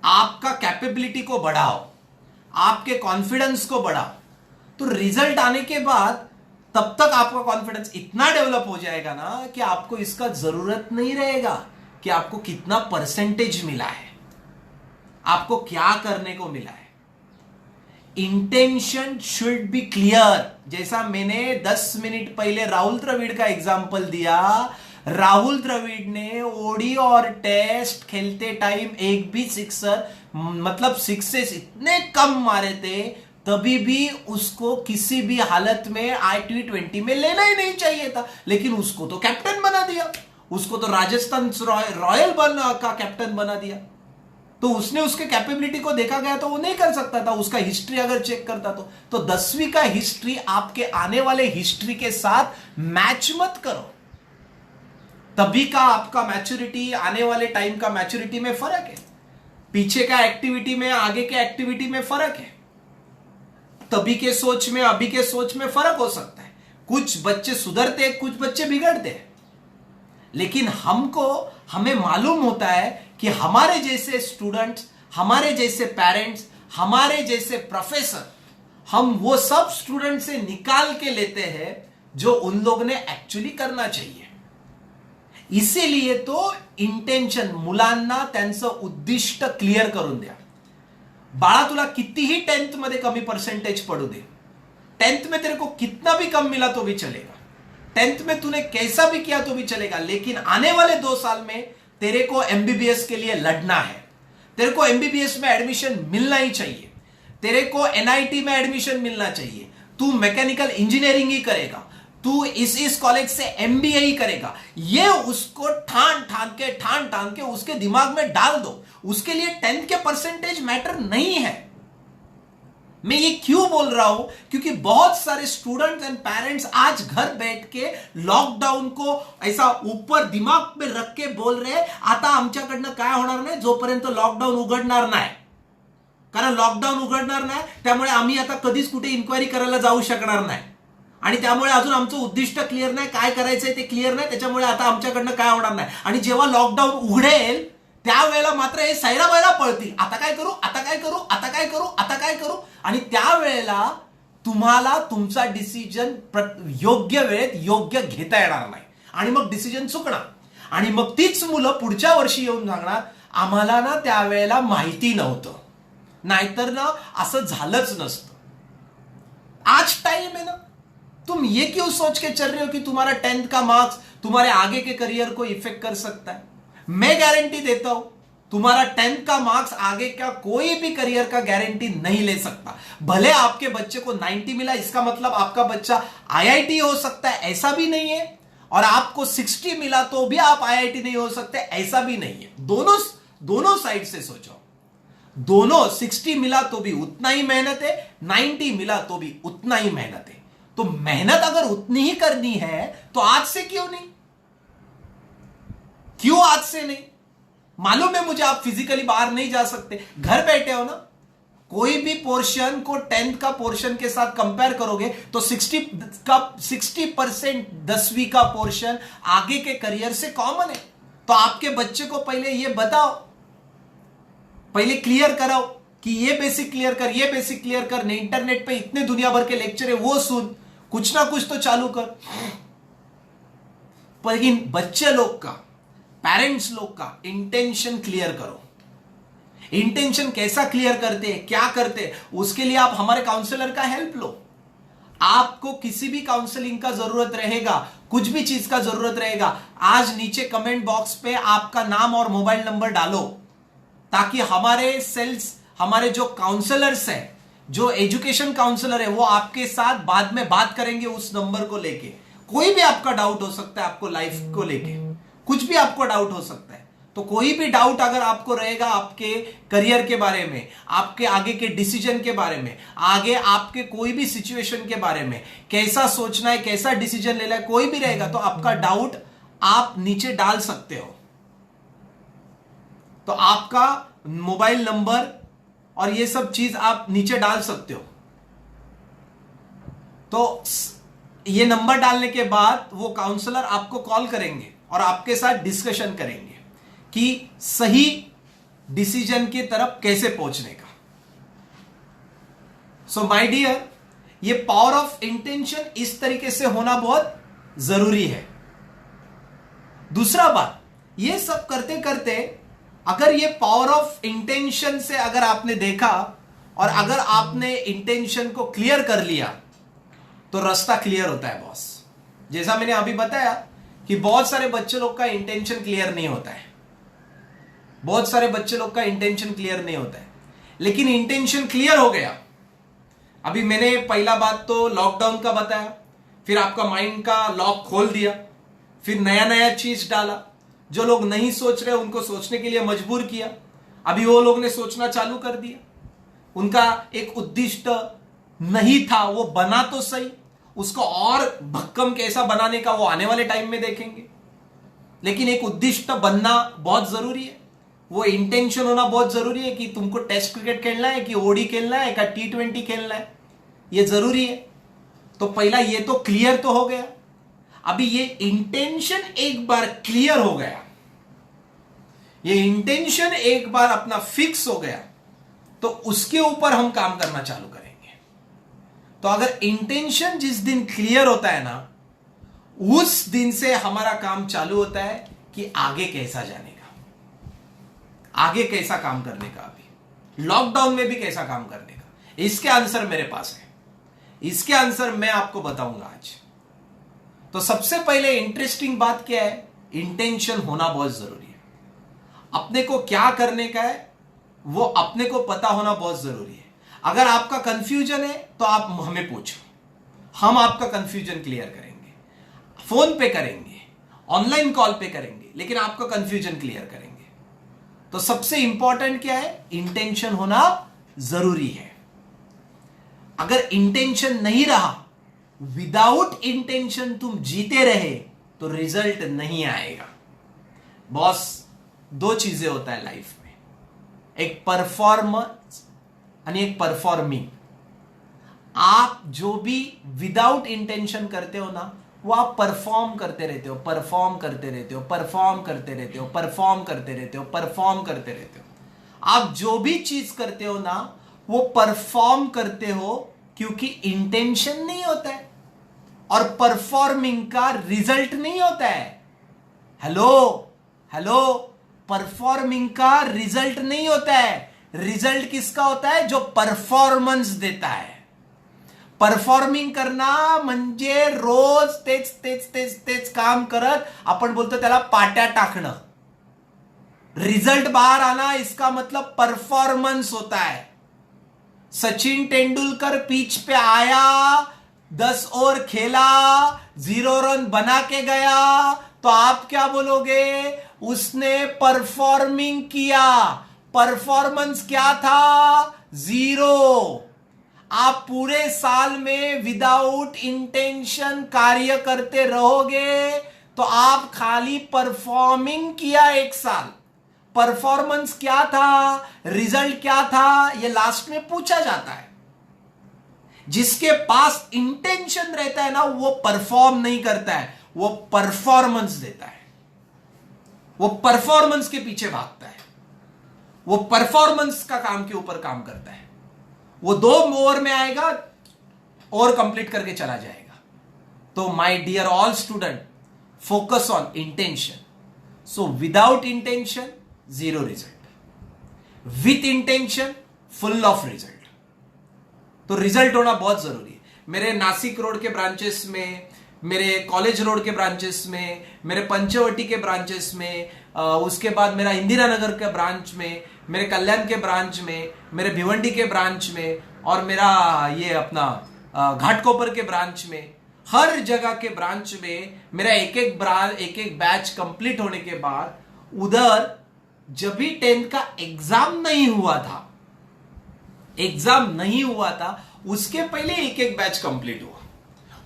आपका कैपेबिलिटी को बढ़ाओ, आपके कॉन्फिडेंस को बढ़ाओ, तो रिजल्ट आने के बाद तब तक आपका कॉन्फिडेंस इतना डेवलप हो जाएगा ना कि आपको इसका जरूरत नहीं रहेगा कि आपको कितना परसेंटेज मिला है, आपको क्या करने को मिला है। Intention should be clear. जैसा मैंने 10 मिनट पहले राहुल द्रविड़ का एग्जांपल दिया, राहुल द्रविड़ ने ओडी और टेस्ट खेलते टाइम एक भी सिक्सर मतलब सिक्सेस इतने कम मारे थे, तभी भी उसको किसी भी हालत में T20 में लेना ही नहीं चाहिए था, लेकिन उसको तो कैप्टन बना दिया, उसको तो राजस्थान रॉयल का कैप्टन बना दिया। तो उसने उसके कैपेबिलिटी को देखा गया तो वो नहीं कर सकता था, उसका हिस्ट्री अगर चेक करता तो 10वीं का हिस्ट्री आपके आने वाले हिस्ट्री के साथ मैच मत करो, तभी का आपका मैच्योरिटी आने वाले टाइम का मैच्योरिटी में फर्क है, पीछे का एक्टिविटी में आगे के एक्टिविटी में फर्क है, तभी के सोच में अभी के सोच में फर्क हो सकता है। कुछ बच्चे सुधरते हैं, कुछ बच्चे बिगड़ते हैं, लेकिन हमें मालूम होता है कि हमारे जैसे स्टूडेंट्स, हमारे जैसे पेरेंट्स, हमारे जैसे प्रोफेसर, हम वो सब स्टूडेंट से निकाल के लेते हैं जो उन लोग ने एक्चुअली करना चाहिए। इसीलिए तो इंटेंशन, मुलांना त्यांचं उद्दिष्ट क्लियर करून द्या। बाळा तुला कितीही 10th मध्ये कमी परसेंटेज पड़ू दे, 10th में तेरे को कितना भी कम मिला तो भी चलेगा, 10th में तूने कैसा भी किया तो भी चलेगा, लेकिन आने वाले 2 साल में तेरे को एमबीबीएस के लिए लड़ना है, तेरे को एमबीबीएस में एडमिशन मिलना ही चाहिए, तेरे को एनआईटी में एडमिशन मिलना चाहिए, तू मैकेनिकल इंजीनियरिंग ही करेगा, तू इस कॉलेज से एमबीए ही करेगा, ये उसको ठान ठान के उसके दिमाग में डाल दो। उसके लिए 10th के परसेंटेज मैटर नहीं है। मैं ये क्यों बोल रहा हूं, क्योंकि बहुत सारे स्टूडेंट्स एंड पेरेंट्स आज घर बैठ के लॉकडाउन को ऐसा ऊपर दिमाग पे रख के बोल रहे आता आमच्याकडनं काय होणार नाही जोपर्यंत लॉकडाउन उघडणार नाही, कारण लॉकडाउन उघडणार नाही त्यामुळे आम्ही आता कधीच कुठे इन्क्वायरी करायला जाऊ शकणार नाही।
आणि त्यामुळे अजून आमचं उद्दिष्ट क्लिअर नाही, काय करायचंय ते क्लिअर नाही, त्याच्यामुळे आता आमच्याकडनं काय होणार नाही. आणि जेव्हा लॉकडाऊन उघडेल त्यावेळेला मात्र हे सैराबैरा पळतील, आता काय करू, आता काय करू, आता काय करू, आता काय करू. आणि त्यावेळेला तुम्हाला तुमचा डिसिजन योग्य वेळेत योग्य घेता येणार नाही आणि मग डिसिजन चुकणार. आणि मग तीच मुलं पुढच्या वर्षी येऊन सांगणार आम्हाला ना त्यावेळेला माहिती नव्हतं, नाहीतर ना असं झालंच नसतं. आज टाइम है ना, तुम ये क्यों सोच के चल रहे हो कि तुम्हारा 10th का मार्क्स तुम्हारे आगे के करियर को इफेक्ट कर सकता है. मैं गारंटी देता हूं तुम्हारा 10th का मार्क्स आगे का कोई भी करियर का गारंटी नहीं ले सकता. भले आपके बच्चे को 90 मिला, इसका मतलब आपका बच्चा आईआईटी हो सकता है, ऐसा भी नहीं है. और आपको 60 मिला तो भी आप आईआईटी नहीं हो सकते, ऐसा भी नहीं है. दोनों साइड से सोचो. दोनों 60 मिला तो भी उतना ही मेहनत है, 90 मिला तो भी उतना ही मेहनत है. तो मेहनत अगर उतनी ही करनी है तो आज से क्यों नहीं, क्यों आज से नहीं. मालूम है मुझे आप फिजिकली बाहर नहीं जा सकते, घर बैठे हो ना. कोई भी पोर्शन को 10th का पोर्शन के साथ कंपेयर करोगे तो 60% 10वीं का पोर्शन आगे के करियर से कॉमन है. तो आपके बच्चे को पहले ये बताओ, पहले क्लियर कराओ कि ये बेसिक क्लियर कर, ये बेसिक क्लियर कर. नहीं, इंटरनेट पे इतने दुनिया भर के लेक्चर है, वो सुन, कुछ ना कुछ तो चालू कर. लेकिन बच्चे लोग का, पेरेंट्स लोग का इंटेंशन क्लियर करो. इंटेंशन कैसा क्लियर करते हैं, क्या करते हैं, उसके लिए आप हमारे काउंसलर का हेल्प लो. आपको किसी भी काउंसलिंग का जरूरत रहेगा, कुछ भी चीज का जरूरत रहेगा, आज नीचे कमेंट बॉक्स पे आपका नाम और मोबाइल नंबर डालो, ताकि हमारे सेल्स, हमारे जो काउंसलर्स हैं, जो एजुकेशन काउंसलर है, वो आपके साथ बाद में बात करेंगे उस नंबर को लेके. कोई भी आपका डाउट हो सकता है, आपको लाइफ को लेके कुछ भी आपको डाउट हो सकता है. तो कोई भी डाउट अगर आपको रहेगा आपके करियर के बारे में, आपके आगे के डिसीजन के बारे में, आगे आपके कोई भी सिचुएशन के बारे में, कैसा सोचना है, कैसा डिसीजन लेना है, कोई भी रहेगा, तो आपका डाउट आप नीचे डाल सकते हो. तो आपका मोबाइल नंबर और ये सब चीज आप नीचे डाल सकते हो. तो ये नंबर डालने के बाद वो काउंसलर आपको कॉल करेंगे और आपके साथ डिस्कशन करेंगे कि सही डिसीजन की तरफ कैसे पहुंचने का. सो माय डियर, ये पावर ऑफ इंटेंशन इस तरीके से होना बहुत जरूरी है. दूसरा बात, ये सब करते करते अगर ये पावर ऑफ इंटेंशन से अगर आपने देखा और अगर आपने इंटेंशन को क्लियर कर लिया तो रास्ता क्लियर होता है बॉस. जैसा मैंने अभी बताया कि बहुत सारे बच्चे लोग का इंटेंशन क्लियर नहीं होता है, बहुत सारे बच्चे लोग का इंटेंशन क्लियर नहीं होता है. लेकिन इंटेंशन क्लियर हो गया. अभी मैंने पहला बात तो लॉकडाउन का बताया, फिर आपका माइंड का लॉक खोल दिया, फिर नया नया चीज डाला. जो लोग नहीं सोच रहे उनको सोचने के लिए मजबूर किया. अभी वो लोग ने सोचना चालू कर दिया. उनका एक उद्दिष्ट नहीं था, वो बना तो सही, उसको और भक्कम कैसा बनाने का वो आने वाले टाइम में देखेंगे. लेकिन एक उद्दिष्ट बनना बहुत जरूरी है. वो इंटेंशन होना बहुत जरूरी है कि तुमको टेस्ट क्रिकेट खेलना है कि ओडी खेलना है कि T20 खेलना है, ये जरूरी है. तो पहला ये तो क्लियर तो हो गया. अभी ये इंटेंशन एक बार क्लियर हो गया, ये इंटेंशन एक बार अपना फिक्स हो गया, तो उसके ऊपर हम काम करना चालू करेंगे. तो अगर इंटेंशन जिस दिन क्लियर होता है ना, उस दिन से हमारा काम चालू होता है कि आगे कैसा जाने का, आगे कैसा काम करने का, अभी लॉकडाउन में भी कैसा काम करने का. इसके आंसर मेरे पास है, इसके आंसर मैं आपको बताऊंगा आज. तो सबसे पहले इंटरेस्टिंग बात क्या है, इंटेंशन होना बहुत जरूरी है. अपने को क्या करने का है वो अपने को पता होना बहुत जरूरी है. अगर आपका कंफ्यूजन है तो आप हमें पूछो, हम आपका कंफ्यूजन क्लियर करेंगे. फोन पे करेंगे, ऑनलाइन कॉल पे करेंगे, लेकिन आपका कंफ्यूजन क्लियर करेंगे. तो सबसे इंपॉर्टेंट क्या है, इंटेंशन होना जरूरी है. अगर इंटेंशन नहीं रहा, विदाउट इंटेंशन तुम जीते रहे तो रिजल्ट नहीं आएगा. बॉस, दो चीजें होता है लाइफ में, एक परफॉर्मन्स आणि एक परफॉर्मिंग. आप जो भी विदाउट इंटेंशन करते हो ना, वो आप परफॉर्म करते रहते हो, परफॉर्म करते रहते हो, परफॉर्म करते रहते हो, परफॉर्म करते रहते हो, परफॉर्म करते रहते हो। आप जो भी चीज करते हो ना, वो परफॉर्म करते हो क्योंकि इंटेंशन नहीं होता है और परफॉर्मिंग का रिजल्ट नहीं होता है। हेलो हेलो, परफॉर्मिंग का रिजल्ट नहीं होता है। रिजल्ट किसका होता है? जो परफॉर्मन्स देता है। परफॉर्मिंग करना म्हणजे रोज तेच तेच तेच तेच काम करत आपण बोलतो त्याला पाट्या टाकणं। रिजल्ट बाहर आना इसका मतलब परफॉर्मेंस होता है। सचिन तेंदुलकर पिच पे आया, 10 ओवर खेला, 0 रन बना के गया, तो आप क्या बोलोगे? उसने परफॉर्मिंग किया। परफॉर्मेंस क्या था? 0। आप पूरे साल में विदाउट इंटेंशन कार्य करते रहोगे तो आप खाली परफॉर्मिंग किया एक साल। परफॉर्मेंस क्या था, रिजल्ट क्या था, यह लास्ट में पूछा जाता है। जिसके पास इंटेंशन रहता है ना, वो परफॉर्म नहीं करता है, वो परफॉर्मेंस देता है। वो परफॉर्मेंस के पीछे भागता है, वो परफॉर्मेंस का काम के ऊपर काम करता है। वो 2 ओवर में आएगा और कंप्लीट करके चला जाएगा। तो my dear all student, focus on intention. So without intention 0 result, with intention full of result. तो रिजल्ट होना बहुत जरूरी है। मेरे नासिक रोड के ब्रांचेस में, मेरे कॉलेज रोड के ब्रांचेस में, मेरे पंचवटी के ब्रांचेस में, उसके बाद मेरा इंदिरा नगर के ब्रांच में, मेरे कल्याण के ब्रांच में, मेरे भिवंडी के ब्रांच में, और मेरा ये अपना घाटकोपर के ब्रांच में, हर जगह के ब्रांच में मेरा एक एक बैच कंप्लीट होने के बाद, उधर जब भी 10th का एग्जाम नहीं हुआ था, उसके पहले एक बैच कंप्लीट हुआ।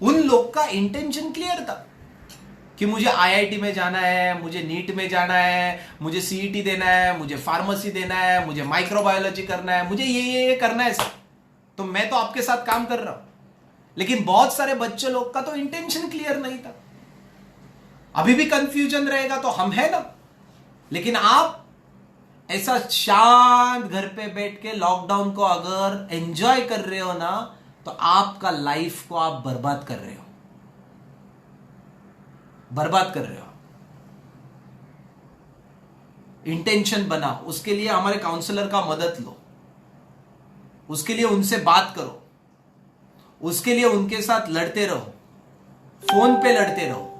उन लोग का इंटेंशन क्लियर था कि मुझे आईआईटी में जाना है, मुझे नीट में जाना है, मुझे सीईटी देना है, मुझे फार्मेसी देना है, मुझे माइक्रोबायोलॉजी करना है, मुझे ये करना है। तो मैं तो आपके साथ काम कर रहा हूं, लेकिन बहुत सारे बच्चे लोग का तो इंटेंशन क्लियर नहीं था। अभी भी कंफ्यूजन रहेगा तो हम है ना। लेकिन आप ऐसा शांत घर पे बैठ के लॉकडाउन को अगर एंजॉय कर रहे हो ना, तो आपका लाइफ को आप बर्बाद कर रहे हो, इंटेंशन बना। उसके लिए हमारे काउंसलर का मदद लो, उसके लिए उनसे बात करो, उसके लिए उनके साथ लड़ते रहो, फोन पे लड़ते रहो,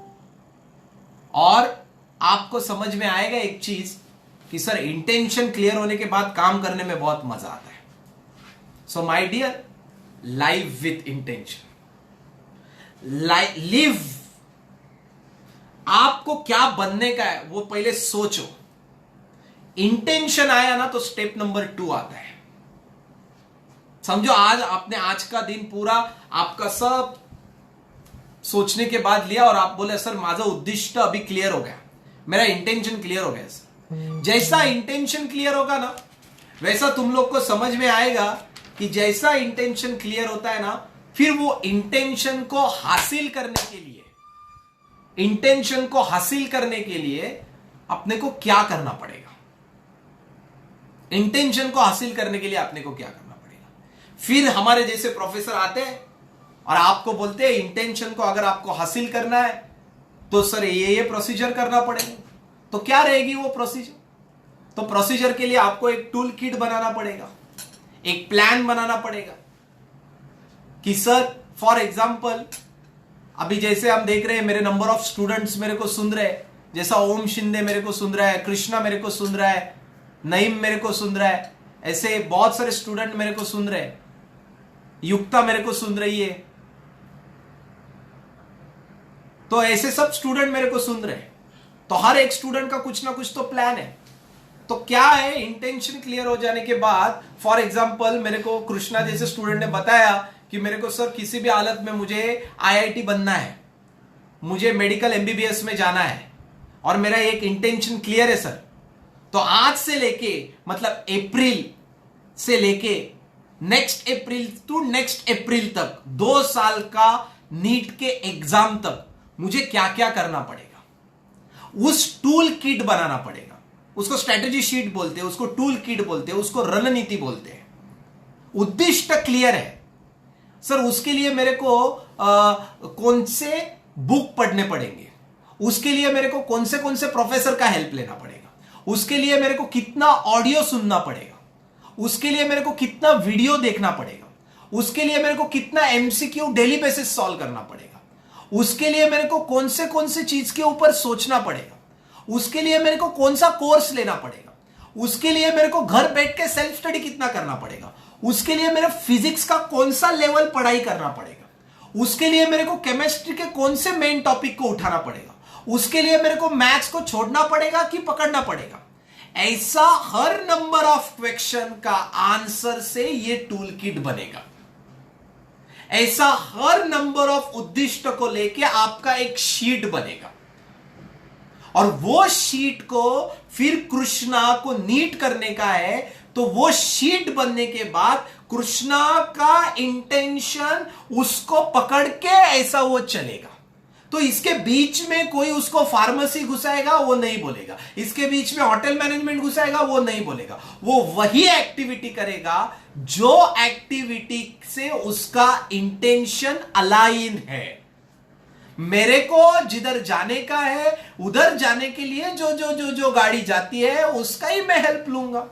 और आपको समझ में आएगा एक चीज कि सर इंटेंशन क्लियर होने के बाद काम करने में बहुत मजा आता है। So my dear, live with intention, live. आपको क्या बनने का है वो पहले सोचो। इंटेंशन आया ना तो स्टेप नंबर 2 आता है। समझो आज का दिन पूरा आपका सब सोचने के बाद लिया और आप बोले सर माझं उद्दिष्ट अभी क्लियर हो गया, मेरा इंटेंशन क्लियर हो गया सर। जैसा इंटेंशन क्लियर होगा ना, वैसा तुम लोग को समझ में आएगा कि जैसा इंटेंशन क्लियर होता है ना, फिर वो इंटेंशन को हासिल करने के लिए अपने को क्या करना पड़ेगा। इंटेंशन को हासिल करने के लिए अपने को क्या करना पड़ेगा। फिर हमारे जैसे प्रोफेसर आते हैं और आपको बोलते हैं इंटेंशन को अगर आपको हासिल करना है तो सर ये प्रोसीजर करना पड़ेगा। तो क्या रहेगी वो प्रोसीजर? तो प्रोसीजर के लिए आपको एक टूल किट बनाना पड़ेगा, एक प्लान बनाना पड़ेगा कि सर फॉर एग्जाम्पल अभी जैसे हम देख रहे हैं मेरे नंबर ऑफ स्टूडेंट्स मेरे को सुन रहे हैं, जैसा ओम शिंदे मेरे को सुन रहा है, कृष्णा मेरे को सुन रहा है, नईम मेरे को सुन रहा है, ऐसे बहुत सारे स्टूडेंट मेरे को सुन रहे हैं, युक्ता मेरे को सुन रही है, तो ऐसे सब स्टूडेंट मेरे को सुन रहे हैं। तो हर एक स्टूडेंट का कुछ ना कुछ तो प्लान है। तो क्या है, इंटेंशन क्लियर हो जाने के बाद फॉर एग्जाम्पल मेरे को कृष्णा जैसे स्टूडेंट ने बताया कि मेरे को सर किसी भी हालत में मुझे आईआईटी बनना है, मुझे मेडिकल एमबीबीएस में जाना है और मेरा एक इंटेंशन क्लियर है सर। तो आज से लेके मतलब अप्रैल से लेके नेक्स्ट अप्रैल टू नेक्स्ट अप्रैल तक 2 साल का नीट के एग्जाम तक मुझे क्या क्या करना पड़ेगा, उस टूल किट बनाना पड़ेगा। उसको स्ट्रेटेजी शीट बोलते हैं, उसको टूल किट बोलते हैं, उसको रणनीति बोलते हैं। उद्दिष्ट क्लियर है सर, उसके लिए मेरे को कौन से बुक पढ़ने पड़ेंगे, उसके लिए मेरे को कौन से प्रोफेसर का हेल्प लेना पड़ेगा, उसके लिए मेरे को कितना ऑडियो सुनना पड़ेगा, उसके लिए मेरे को कितना वीडियो देखना पड़ेगा, उसके लिए मेरे को कितना एमसीक्यू डेली बेसिस सॉल्व करना पड़ेगा, उसके लिए मेरे को कौन से चीज के ऊपर सोचना पड़ेगा, उसके लिए मेरे को कौन सा कोर्स लेना पड़ेगा, उसके लिए मेरे को घर बैठ के सेल्फ स्टडी कितना करना पड़ेगा, उसके लिए मेरे फिजिक्स का कौन सा लेवल पढ़ाई करना पड़ेगा, उसके लिए मेरे को केमिस्ट्री के कौन से मेन टॉपिक को उठाना पड़ेगा, उसके लिए मेरे को मैथ्स को छोड़ना पड़ेगा कि पकड़ना पड़ेगा। ऐसा हर नंबर ऑफ क्वेश्चन का आंसर से ये टूल किट बनेगा। ऐसा हर नंबर ऑफ उद्दिष्ट को लेके आपका एक शीट बनेगा, और वो शीट को फिर कृष्णा को नीट करने का है। तो वो शीट बनने के बाद कृष्णा का इंटेंशन उसको पकड़ के ऐसा वो चलेगा। तो इसके बीच में कोई उसको फार्मेसी घुसाएगा वो नहीं बोलेगा, इसके बीच में होटल मैनेजमेंट घुसाएगा वो नहीं बोलेगा। वो वही एक्टिविटी करेगा जो एक्टिविटी से उसका इंटेंशन अलाइन है। मेरे को जिधर जाने का है उधर जाने के लिए जो गाड़ी जाती है उसका ही मैं हेल्प लूंगा।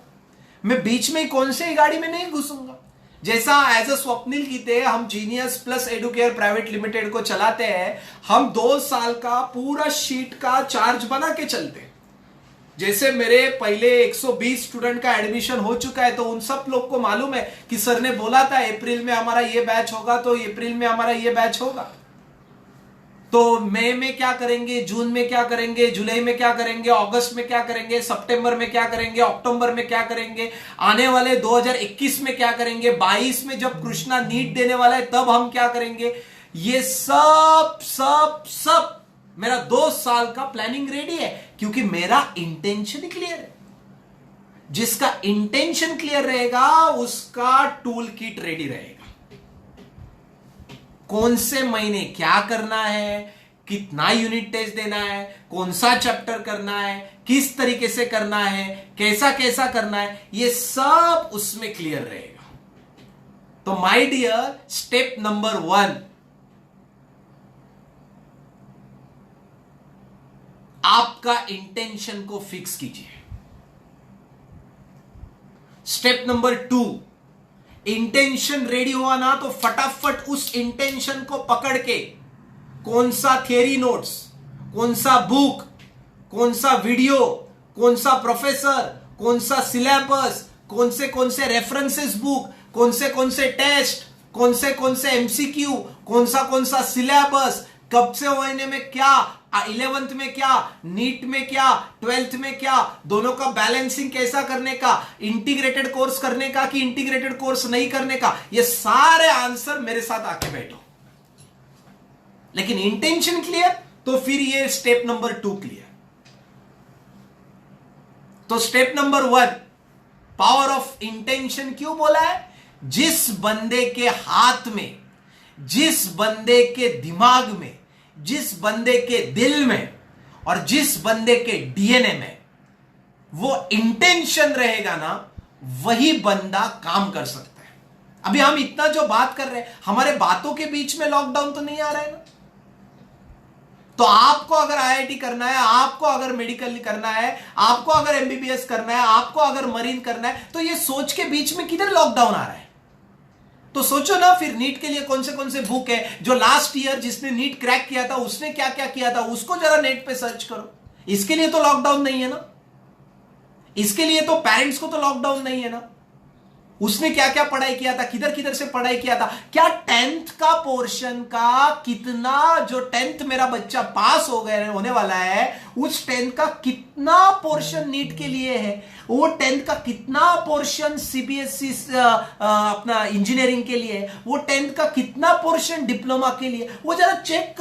मैं बीच में कौन से गाड़ी में नहीं घुसूंगा। जैसा एज अ स्वप्निल गीते हम genius plus Educare private limited को चलाते हैं, हम 2 साल का पूरा शीट का चार्ज बना के चलते हैं। जैसे मेरे पहले 120 स्टूडेंट का एडमिशन हो चुका है, तो उन सब लोग को मालूम है कि सर ने बोला था अप्रैल में हमारा ये बैच होगा, तो अप्रैल में हमारा ये बैच होगा। तो मई में क्या करेंगे, जून में क्या करेंगे, जुलाई में क्या करेंगे, अगस्त में क्या करेंगे, सितंबर में क्या करेंगे, अक्टूबर में क्या करेंगे, आने वाले 2021 में क्या करेंगे, 22 में जब कृष्णा नीट देने वाला है तब हम क्या करेंगे। ये सब सब सब मेरा 2 साल का प्लानिंग रेडी है, क्योंकि मेरा इंटेंशन क्लियर है। जिसका इंटेंशन क्लियर रहेगा उसका टूल किट रेडी रहेगा। कौन से महीने क्या करना है, कितना यूनिट टेस्ट देना है, कौन सा चैप्टर करना है, किस तरीके से करना है, कैसा कैसा करना है, ये सब उसमें क्लियर रहेगा। तो माय डियर, स्टेप नंबर 1, आपका इंटेंशन को फिक्स कीजिए। स्टेप नंबर 2, इंटेंशन रेडी हुआ ना तो फटाफट उस इंटेंशन को पकड़ के कौन सा थियरी नोट्स, कौन सा बुक, कौन सा वीडियो, कौन सा प्रोफेसर, कौन सा सिलेबस, कौन से रेफरेंसेस बुक, कौन से टेस्ट, कौन से एमसीक्यू, कौन सा सिलेबस, कब से होने में क्या, 11th में क्या, नीट में क्या, 12th में क्या, दोनों का बैलेंसिंग कैसा करने का, इंटीग्रेटेड कोर्स करने का कि इंटीग्रेटेड कोर्स नहीं करने का, ये सारे आंसर मेरे साथ आके बैठो। लेकिन इंटेंशन क्लियर, तो फिर ये स्टेप नंबर 2 क्लियर। तो step number 1, power of intention क्यों बोला है? जिस बंदे के हाथ में, जिस बंदे के दिमाग में, जिस बंदे के दिल में और जिस बंदे के डीएनए में वो इंटेंशन रहेगा ना, वही बंदा काम कर सकता है। अभी हम इतना जो बात कर रहे हैं, हमारे बातों के बीच में लॉकडाउन तो नहीं आ रहा है ना। तो आपको अगर आईआईटी करना है, आपको अगर मेडिकल करना है, आपको अगर एमबीबीएस करना है, आपको अगर मरीन करना है, तो ये सोच के बीच में किधर लॉकडाउन आ रहा है? तो सोचो ना, फिर नीट के लिए कौन से बुक है। जो लास्ट ईयर जिसने नीट क्रैक किया था उसने क्या क्या किया था, उसको जरा नेट पे सर्च करो। इसके लिए तो लॉकडाउन नहीं है ना, इसके लिए तो पेरेंट्स को तो लॉकडाउन नहीं है ना। उसने क्या क्या पढ़ाई किया था, किधर किधर से पढ़ाई किया था, क्या 10th का पोर्शन का कितना, जो 10th मेरा बच्चा पास हो गए होने वाला है, उस 10th का कितना पोर्शन नीट के लिए है, वो 10th का कितना पोर्शन सीबीएसई अपना इंजीनियरिंग के लिए है, वो 10th का कितना पोर्शन डिप्लोमा के लिए, वो जरा चेक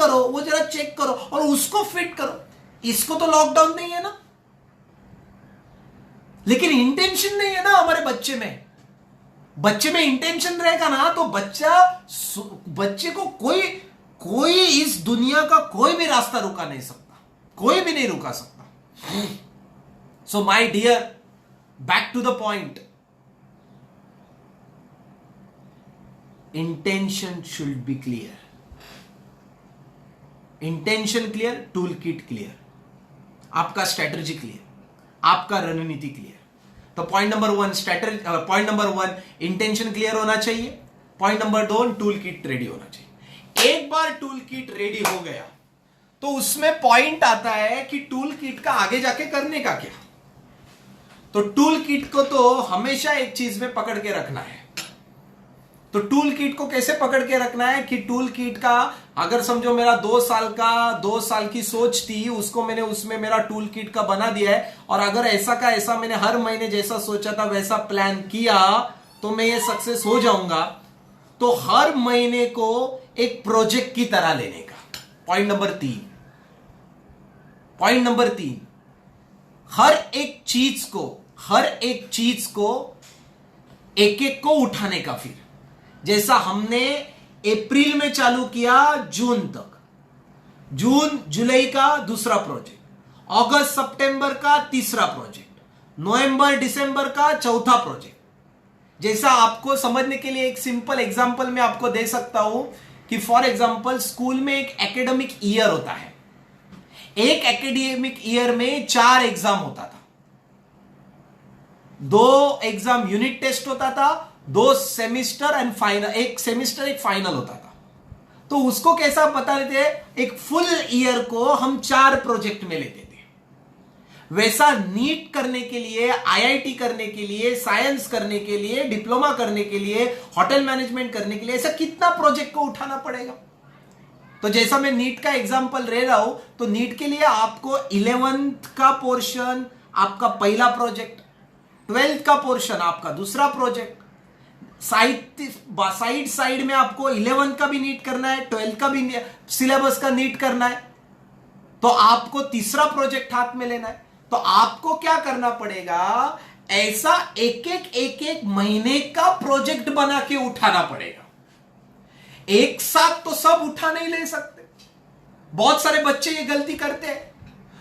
करो, और उसको फिट करो। इसको तो लॉकडाउन नहीं है ना, लेकिन इंटेंशन नहीं है ना हमारे बच्चे में। बच्चे में इंटेंशन रहेगा ना तो बच्चे को कोई इस दुनिया का कोई भी रास्ता रुका नहीं सकता, कोई भी नहीं रुका सकता। So my dear, back to the point, intention should be clear. Intention clear, tool kit clear, आपका स्ट्रेटजी क्लियर, आपका रणनीति क्लियर। तो पॉइंट नंबर 1 इंटेंशन क्लियर होना चाहिए। Point number 2 tool kit ready होना चाहिए। एक बार टूल किट रेडी हो गया तो उसमें पॉइंट आता है कि टूल किट का आगे जाके करने का क्या। तो टूल किट को तो हमेशा एक चीज में पकड़ के रखना है। तो टूल किट को कैसे पकड़ के रखना है कि टूल किट का, अगर समझो मेरा 2 साल की सोच थी, उसको मैंने उसमें मेरा टूल किट का बना दिया है, और अगर ऐसा का ऐसा मैंने हर महीने जैसा सोचा था वैसा प्लान किया तो मैं ये सक्सेस हो जाऊंगा। तो हर महीने को एक प्रोजेक्ट की तरह लेने का। पॉइंट नंबर 3, हर एक चीज को एक एक को उठाने का। फिर जैसा हमने अप्रैल में चालू किया, जून तक, जून जुलाई का दूसरा प्रोजेक्ट, अगस्त सितंबर का तीसरा प्रोजेक्ट, नवंबर दिसंबर का चौथा प्रोजेक्ट। जैसा आपको समझने के लिए एक सिंपल एग्जांपल मैं आपको दे सकता हूं कि फॉर एग्जांपल स्कूल में एक एकेडमिक ईयर होता है। एक एकेडमिक ईयर में 4 एग्जाम होता था। 2 एग्जाम यूनिट टेस्ट होता था, 2 सेमिस्टर एंड फाइनल, एक सेमिस्टर एक फाइनल होता था। तो उसको कैसा बता देते हैं, एक फुल ईयर को हम 4 प्रोजेक्ट में लेते थे। वैसा नीट करने के लिए, आईआईटी करने के लिए, साइंस करने के लिए, डिप्लोमा करने के लिए, होटल मैनेजमेंट करने के लिए, ऐसा कितना प्रोजेक्ट को उठाना पड़ेगा। तो जैसा मैं नीट का एग्जांपल ले रहा हूं, तो नीट के लिए आपको 11th का पोर्शन आपका पहला प्रोजेक्ट, 12th का पोर्शन आपका दूसरा प्रोजेक्ट, साइड में आपको 11th का भी नीट करना है, 12th का भी सिलेबस का नीट करना है। तो आपको तीसरा प्रोजेक्ट हाथ में लेना है। तो आपको क्या करना पड़ेगा, ऐसा एक महीने का प्रोजेक्ट बना के उठाना पड़ेगा। एक साथ तो सब उठा नहीं ले सकते। बहुत सारे बच्चे ये गलती करते हैं,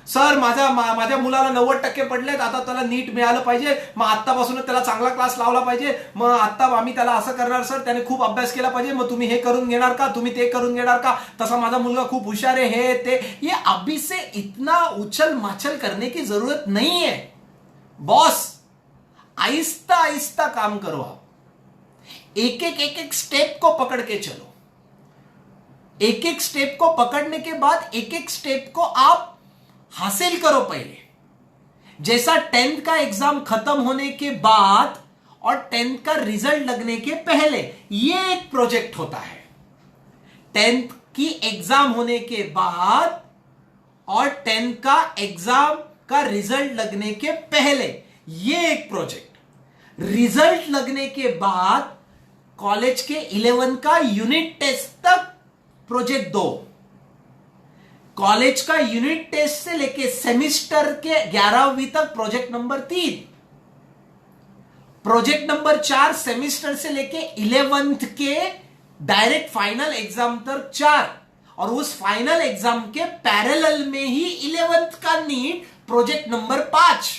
सर माझ्या मुलाला 90% पडलेत, आता त्याला नीट मिळालं पाहिजे, मग आत्तापासून त्याला चांगला क्लास लावला पाहिजे, मग आता आम्ही त्याला असं करणार सर, त्याने खूप अभ्यास केला पाहिजे, मग तुम्ही हे करून घेणार का, तुम्ही ते करून घेणार का, तसा माझा मुलगा खूप हुशार है, हे ते। ये अभी से इतना उछल माछल करने की जरूरत नहीं है बॉस। आहिस्ता आहिस्ता काम करो आप। एक स्टेप को पकड़ के चलो। एक स्टेप को पकड़ने के बाद एक स्टेप को आप हासिल करो पहले। जैसा 10th का एग्जाम खत्म होने के बाद और 10th का रिजल्ट लगने के पहले, ये एक प्रोजेक्ट होता है। 10th की एग्जाम होने के बाद और 10th का एग्जाम का रिजल्ट लगने के पहले, ये एक प्रोजेक्ट। रिजल्ट लगने के बाद कॉलेज के 11th का यूनिट टेस्ट तक प्रोजेक्ट 2, कॉलेज का यूनिट टेस्ट से लेके सेमिस्टर के 11वीं तक project number 3, project number 4 semester से लेके 11th के डायरेक्ट फाइनल एग्जाम तक 4, और उस फाइनल एग्जाम के पैरेलल में ही 11th का नीट प्रोजेक्ट नंबर 5।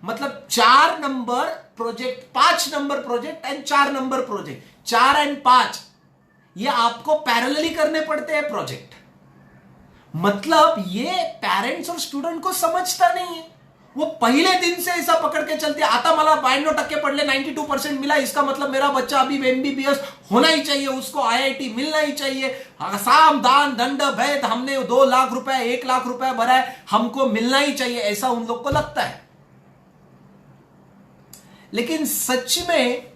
मतलब 4 number project, 5 number project and 4 number project, 4 and 5 ये आपको पैरेलली करने पड़ते हैं प्रोजेक्ट। मतलब ये पेरेंट्स और स्टूडेंट को समझता नहीं है। वो पहले दिन से ऐसा पकड़ के चलते, आता मला 92% पढ़ले 92% मिला, इसका मतलब मेरा बच्चा अभी एमबीबीएस होना ही चाहिए, उसको आईआईटी मिलना ही चाहिए, साम दान दंड भेद, हमने 2 लाख रुपए 1 लाख रुपए भरा है, हमको मिलना ही चाहिए, ऐसा उन लोग को लगता है। लेकिन सच में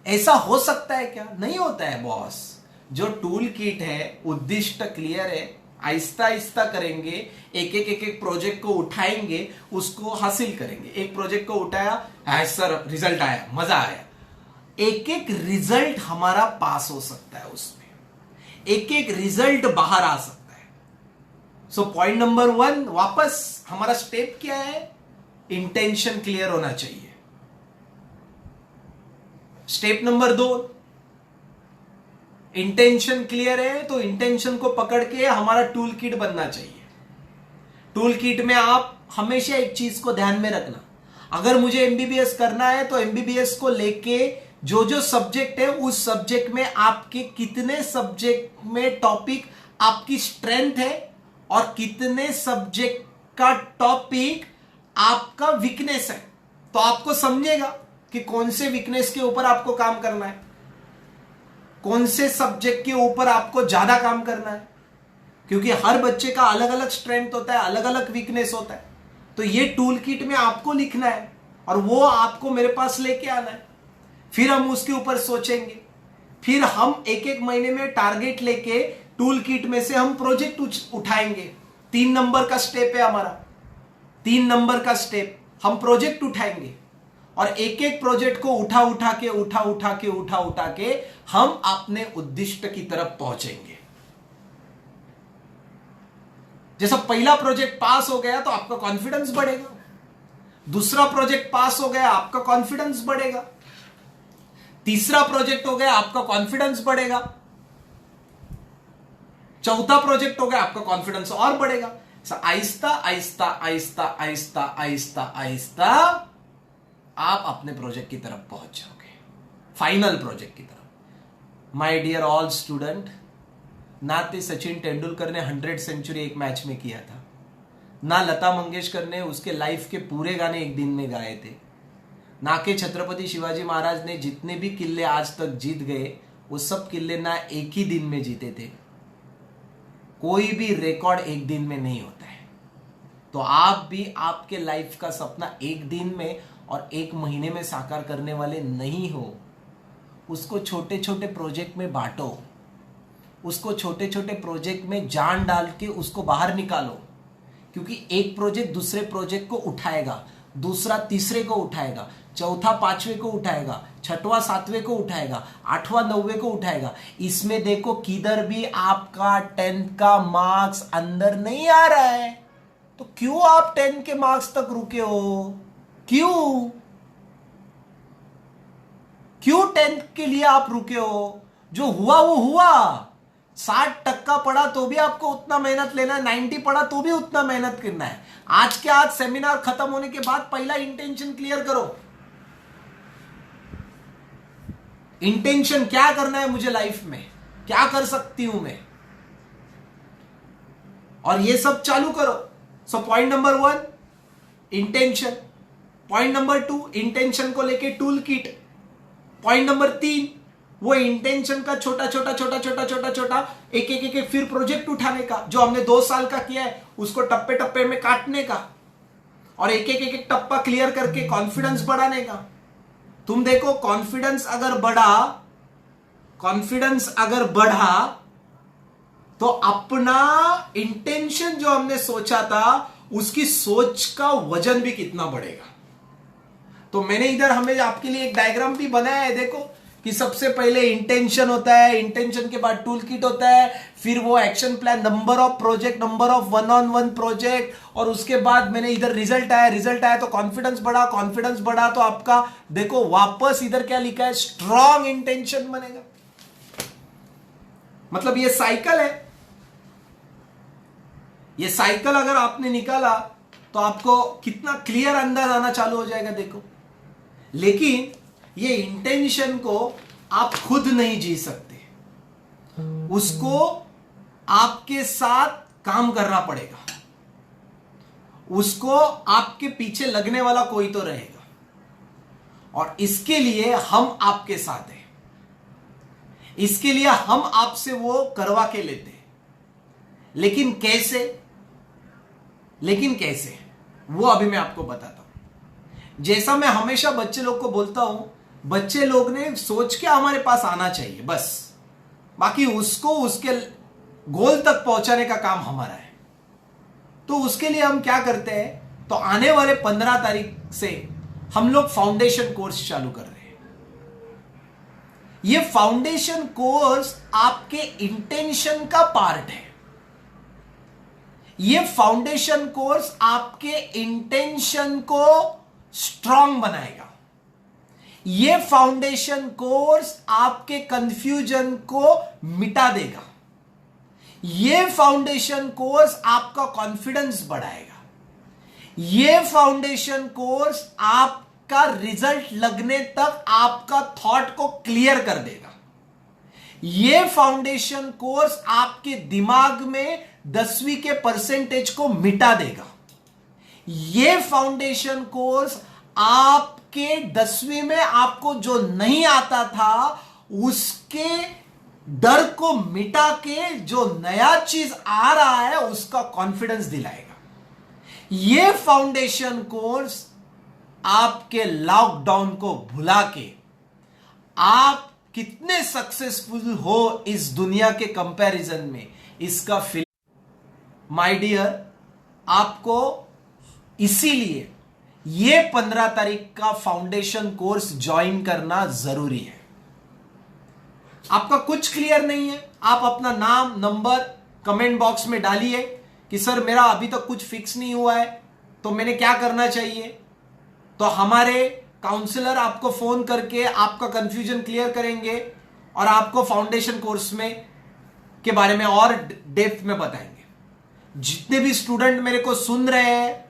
ऐसा हो सकता है क्या? नहीं होता है बॉस। जो टूल किट है, उद्दिष्ट क्लियर है, आहिस्ता आहिस्ता करेंगे, एक प्रोजेक्ट को उठाएंगे, उसको हासिल करेंगे। एक प्रोजेक्ट को उठाया, सर रिजल्ट आया, मजा आया, एक रिजल्ट हमारा पास हो सकता है, उसमें एक रिजल्ट बाहर आ सकता है। सो पॉइंट नंबर 1, वापस हमारा स्टेप क्या है? इंटेंशन क्लियर होना चाहिए।
स्टेप नंबर 2, इंटेंशन क्लियर है तो इंटेंशन को पकड़ के हमारा टूल किट बनना चाहिए। टूल किट में आप हमेशा एक चीज को ध्यान में रखना, अगर मुझे एमबीबीएस करना है तो एमबीबीएस को लेके जो जो सब्जेक्ट है उस सब्जेक्ट में आपके कितने सब्जेक्ट में टॉपिक आपकी स्ट्रेंथ है और कितने सब्जेक्ट का टॉपिक आपका वीकनेस है, तो आपको समझेगा कि कौन से वीकनेस के ऊपर आपको काम करना है, कौन से सब्जेक्ट के ऊपर आपको ज्यादा काम करना है, क्योंकि हर बच्चे का अलग अलग स्ट्रेंथ होता है, अलग अलग वीकनेस होता है। तो ये टूल किट में आपको लिखना है और वो आपको मेरे पास लेके आना है, फिर हम उसके ऊपर सोचेंगे, फिर हम एक एक महीने में टारगेट लेके टूल किट में से हम प्रोजेक्ट उठाएंगे। 3 नंबर का स्टेप है हमारा, 3 नंबर का स्टेप, हम प्रोजेक्ट उठाएंगे और एक एक प्रोजेक्ट को उठा के हम अपने उद्दिष्ट की तरफ पहुंचेंगे। जैसा पहला प्रोजेक्ट पास हो गया तो आपका कॉन्फिडेंस बढ़ेगा, दूसरा प्रोजेक्ट पास हो गया आपका कॉन्फिडेंस बढ़ेगा, तीसरा प्रोजेक्ट हो गया आपका कॉन्फिडेंस बढ़ेगा, चौथा प्रोजेक्ट हो गया आपका कॉन्फिडेंस और बढ़ेगा। आहिस्ता आहिस्ता आहिस्ता आहिस्ता आहिस्ता आहिस्ता आप अपने प्रोजेक्ट की तरफ पहुंच जाओगे, फाइनल प्रोजेक्ट की तरफ। माय डियर ऑल स्टूडेंट, ना तो सचिन तेंदुलकर ने 100 सेंचुरी एक मैच में किया था, ना लता मंगेशकर ने उसके लाइफ के पूरे गाने एक दिन में गाए थे, ना के छत्रपति शिवाजी महाराज ने जितने भी किले आज तक जीत गए वो सब किले ना एक ही दिन में जीते थे। कोई भी रिकॉर्ड एक दिन में नहीं होता है। तो आप भी आपके लाइफ का सपना एक दिन में और एक महीने में साकार करने वाले नहीं हो। उसको छोटे छोटे प्रोजेक्ट में बांटो, उसको छोटे छोटे प्रोजेक्ट में जान डाल के उसको बाहर निकालो, क्योंकि एक प्रोजेक्ट दूसरे प्रोजेक्ट को उठाएगा, दूसरा तीसरे को उठाएगा, चौथा पांचवे को उठाएगा, छठवां सातवें को उठाएगा, आठवां नौवें को उठाएगा। इसमें देखो किधर भी आपका 10th का मार्क्स अंदर नहीं आ रहा है, तो क्यों आप 10 के मार्क्स तक रुके हो? क्यों 10th के लिए आप रुके हो? जो हुआ वो हुआ। 60% पढ़ा तो भी आपको उतना मेहनत लेना है, 90 पढ़ा तो भी उतना मेहनत करना है। आज के आज सेमिनार खत्म होने के बाद पहला इंटेंशन क्लियर करो। इंटेंशन क्या करना है मुझे लाइफ में, क्या कर सकती हूं मैं, और ये सब चालू करो। So point number 1 intention, point number 2 intention को लेके टूल किट, पॉइंट नंबर 3 वो इंटेंशन का छोटा छोटा एक फिर प्रोजेक्ट उठाने का, जो हमने 2 साल का किया है उसको टप्पे टप्पे में काटने का और एक टप्पा क्लियर करके कॉन्फिडेंस बढ़ाने का। तुम देखो कॉन्फिडेंस अगर बढ़ा तो अपना इंटेंशन जो हमने सोचा था उसकी सोच का वजन भी कितना बढ़ेगा। तो मैंने इधर हमें आपके लिए एक डायग्राम भी बनाया है, देखो कि सबसे पहले इंटेंशन होता है, इंटेंशन के बाद टूल किट होता है, फिर वो action plan, number of project, number of 1-on-1 project, और उसके बाद मैंने इधर रिजल्ट आया तो कॉन्फिडेंस बढ़ा तो आपका देखो वापस इधर क्या लिखा है, स्ट्रॉन्ग इंटेंशन बनेगा। मतलब ये साइकिल है, ये साइकिल अगर आपने निकाला तो आपको कितना क्लियर अंदाज आना चालू हो जाएगा। देखो, लेकिन ये इंटेंशन को आप खुद नहीं जी सकते, उसको आपके साथ काम करना पड़ेगा, उसको आपके पीछे लगने वाला कोई तो रहेगा, और इसके लिए हम आपके साथ हैं, इसके लिए हम आपसे वो करवा के लेते हैं। लेकिन कैसे वो अभी मैं आपको बताता हूं। जैसा मैं हमेशा बच्चे लोग को बोलता हूं, बच्चे लोग ने सोच के हमारे पास आना चाहिए बस, बाकी उसको उसके गोल तक पहुंचाने का काम हमारा है। तो उसके लिए हम क्या करते हैं, तो आने वाले 15 तारीख से हम लोग फाउंडेशन कोर्स चालू कर रहे हैं। ये फाउंडेशन कोर्स आपके इंटेंशन का पार्ट है। ये फाउंडेशन कोर्स आपके इंटेंशन को स्ट्रांग बनाएगा।
ये फाउंडेशन कोर्स आपके कंफ्यूजन को मिटा देगा। ये फाउंडेशन कोर्स आपका कॉन्फिडेंस बढ़ाएगा। ये फाउंडेशन कोर्स आपका रिजल्ट लगने तक आपका थॉट को क्लियर कर देगा। ये फाउंडेशन कोर्स आपके दिमाग में 10वीं के परसेंटेज को मिटा देगा। ये फाउंडेशन कोर्स आपके 10वीं में आपको जो नहीं आता था उसके डर को मिटा के जो नया चीज आ रहा है उसका कॉन्फिडेंस दिलाएगा। ये फाउंडेशन कोर्स आपके लॉकडाउन को भुला के आप कितने सक्सेसफुल हो इस दुनिया के कंपैरिजन में, इसका माय डियर, आपको इसीलिए ये 15 तारीख का फाउंडेशन कोर्स ज्वाइन करना जरूरी है। आपका कुछ क्लियर नहीं है, आप अपना नाम नंबर कमेंट बॉक्स में डालिए कि सर मेरा अभी तक कुछ फिक्स नहीं हुआ है, तो मैंने क्या करना चाहिए। तो हमारे काउंसलर आपको फोन करके आपका कंफ्यूजन क्लियर करेंगे और आपको फाउंडेशन कोर्स में के बारे में और डेप्थ में बताएंगे। जितने भी स्टूडेंट मेरे को सुन रहे हैं,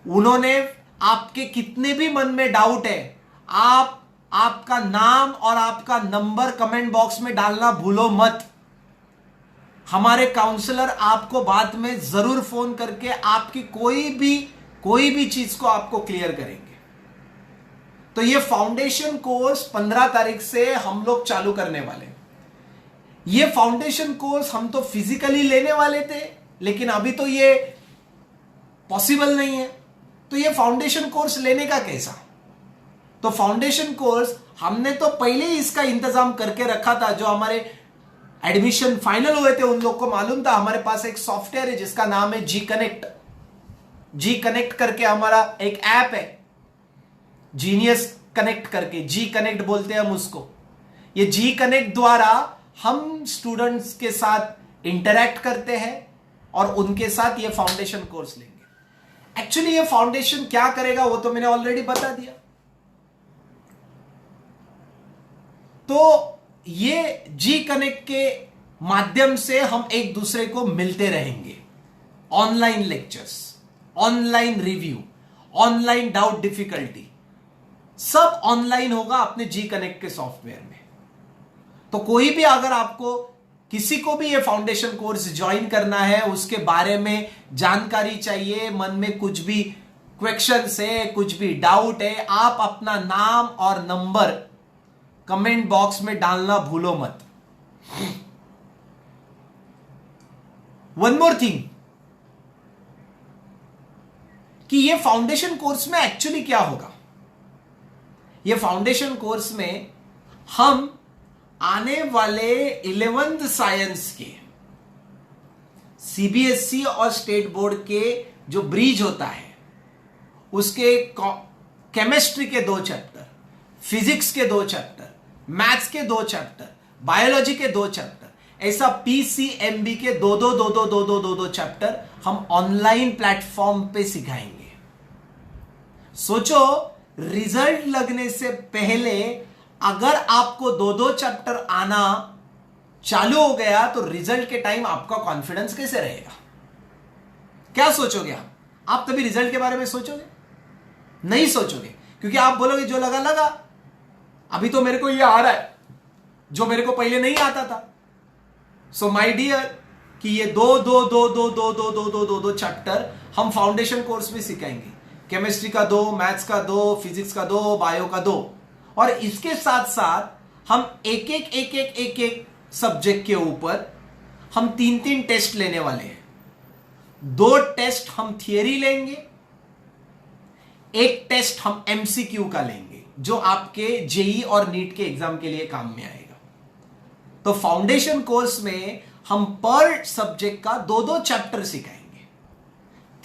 उन्होंने आपके कितने भी मन में डाउट है, आप आपका नाम और आपका नंबर कमेंट बॉक्स में डालना भूलो मत। हमारे काउंसलर आपको बाद में जरूर फोन करके आपकी कोई भी चीज को आपको क्लियर करेंगे। तो ये फाउंडेशन कोर्स 15 तारीख से हम लोग चालू करने वाले हैं। ये फाउंडेशन कोर्स हम तो फिजिकली लेने वाले थे, लेकिन अभी तो ये पॉसिबल नहीं है। तो ये फाउंडेशन कोर्स लेने का कैसा? तो फाउंडेशन कोर्स हमने तो पहले ही इसका इंतजाम करके रखा था। जो हमारे एडमिशन फाइनल हुए थे उन लोग को मालूम था, हमारे पास एक सॉफ्टवेयर है जिसका नाम है जी कनेक्ट। जी कनेक्ट करके हमारा एक ऐप है, जीनियस कनेक्ट करके, जी कनेक्ट बोलते हैं हम उसको। ये जी कनेक्ट द्वारा हम स्टूडेंट्स के साथ इंटरैक्ट करते हैं और उनके साथ ये फाउंडेशन कोर्स लेंगे। एक्चुअली ये फाउंडेशन क्या करेगा वो तो मैंने ऑलरेडी बता दिया। तो ये जी कनेक्ट के माध्यम से हम एक दूसरे को मिलते रहेंगे। Online lectures, online review, online doubt difficulty, सब ऑनलाइन होगा अपने जी कनेक्ट के सॉफ्टवेयर में। तो कोई भी अगर आपको किसी को भी ये फाउंडेशन कोर्स ज्वाइन करना है, उसके बारे में जानकारी चाहिए, मन में कुछ भी क्वेश्चंस है, कुछ भी डाउट है, आप अपना नाम और नंबर कमेंट बॉक्स में डालना भूलो मत। वन मोर थिंग कि ये फाउंडेशन कोर्स में एक्चुअली क्या होगा। ये फाउंडेशन कोर्स में हम आने वाले 11th साइंस के सीबीएसई और स्टेट बोर्ड के जो ब्रिज होता है उसके केमिस्ट्री के 2 चैप्टर, फिजिक्स के 2 चैप्टर, मैथ्स के 2 चैप्टर, बायोलॉजी के 2 चैप्टर, ऐसा पीसीएमबी के 2 चैप्टर हम ऑनलाइन प्लेटफॉर्म पे सिखाएंगे। सोचो, रिजल्ट लगने से पहले अगर आपको 2 चैप्टर आना चालू हो गया तो रिजल्ट के टाइम आपका कॉन्फिडेंस कैसे रहेगा? क्या सोचोगे आप तभी रिजल्ट के बारे में सोचोगे? नहीं सोचोगे, क्योंकि आप बोलोगे जो लगा लगा, अभी तो मेरे को ये आ रहा है जो मेरे को पहले नहीं आता था। सो माय डियर, कि ये दो चैप्टर हम फाउंडेशन कोर्स में सिखाएंगे। केमिस्ट्री का 2, मैथ्स का 2, फिजिक्स का 2, बायो का 2, और इसके साथ साथ हम एक सब्जेक्ट के ऊपर हम 3 टेस्ट लेने वाले हैं। 2 टेस्ट हम थियरी लेंगे, 1 टेस्ट हम एमसीक्यू का लेंगे जो आपके जेई और नीट के एग्जाम के लिए काम में आएगा। तो फाउंडेशन कोर्स में हम पर सब्जेक्ट का 2 चैप्टर सिखाएंगे,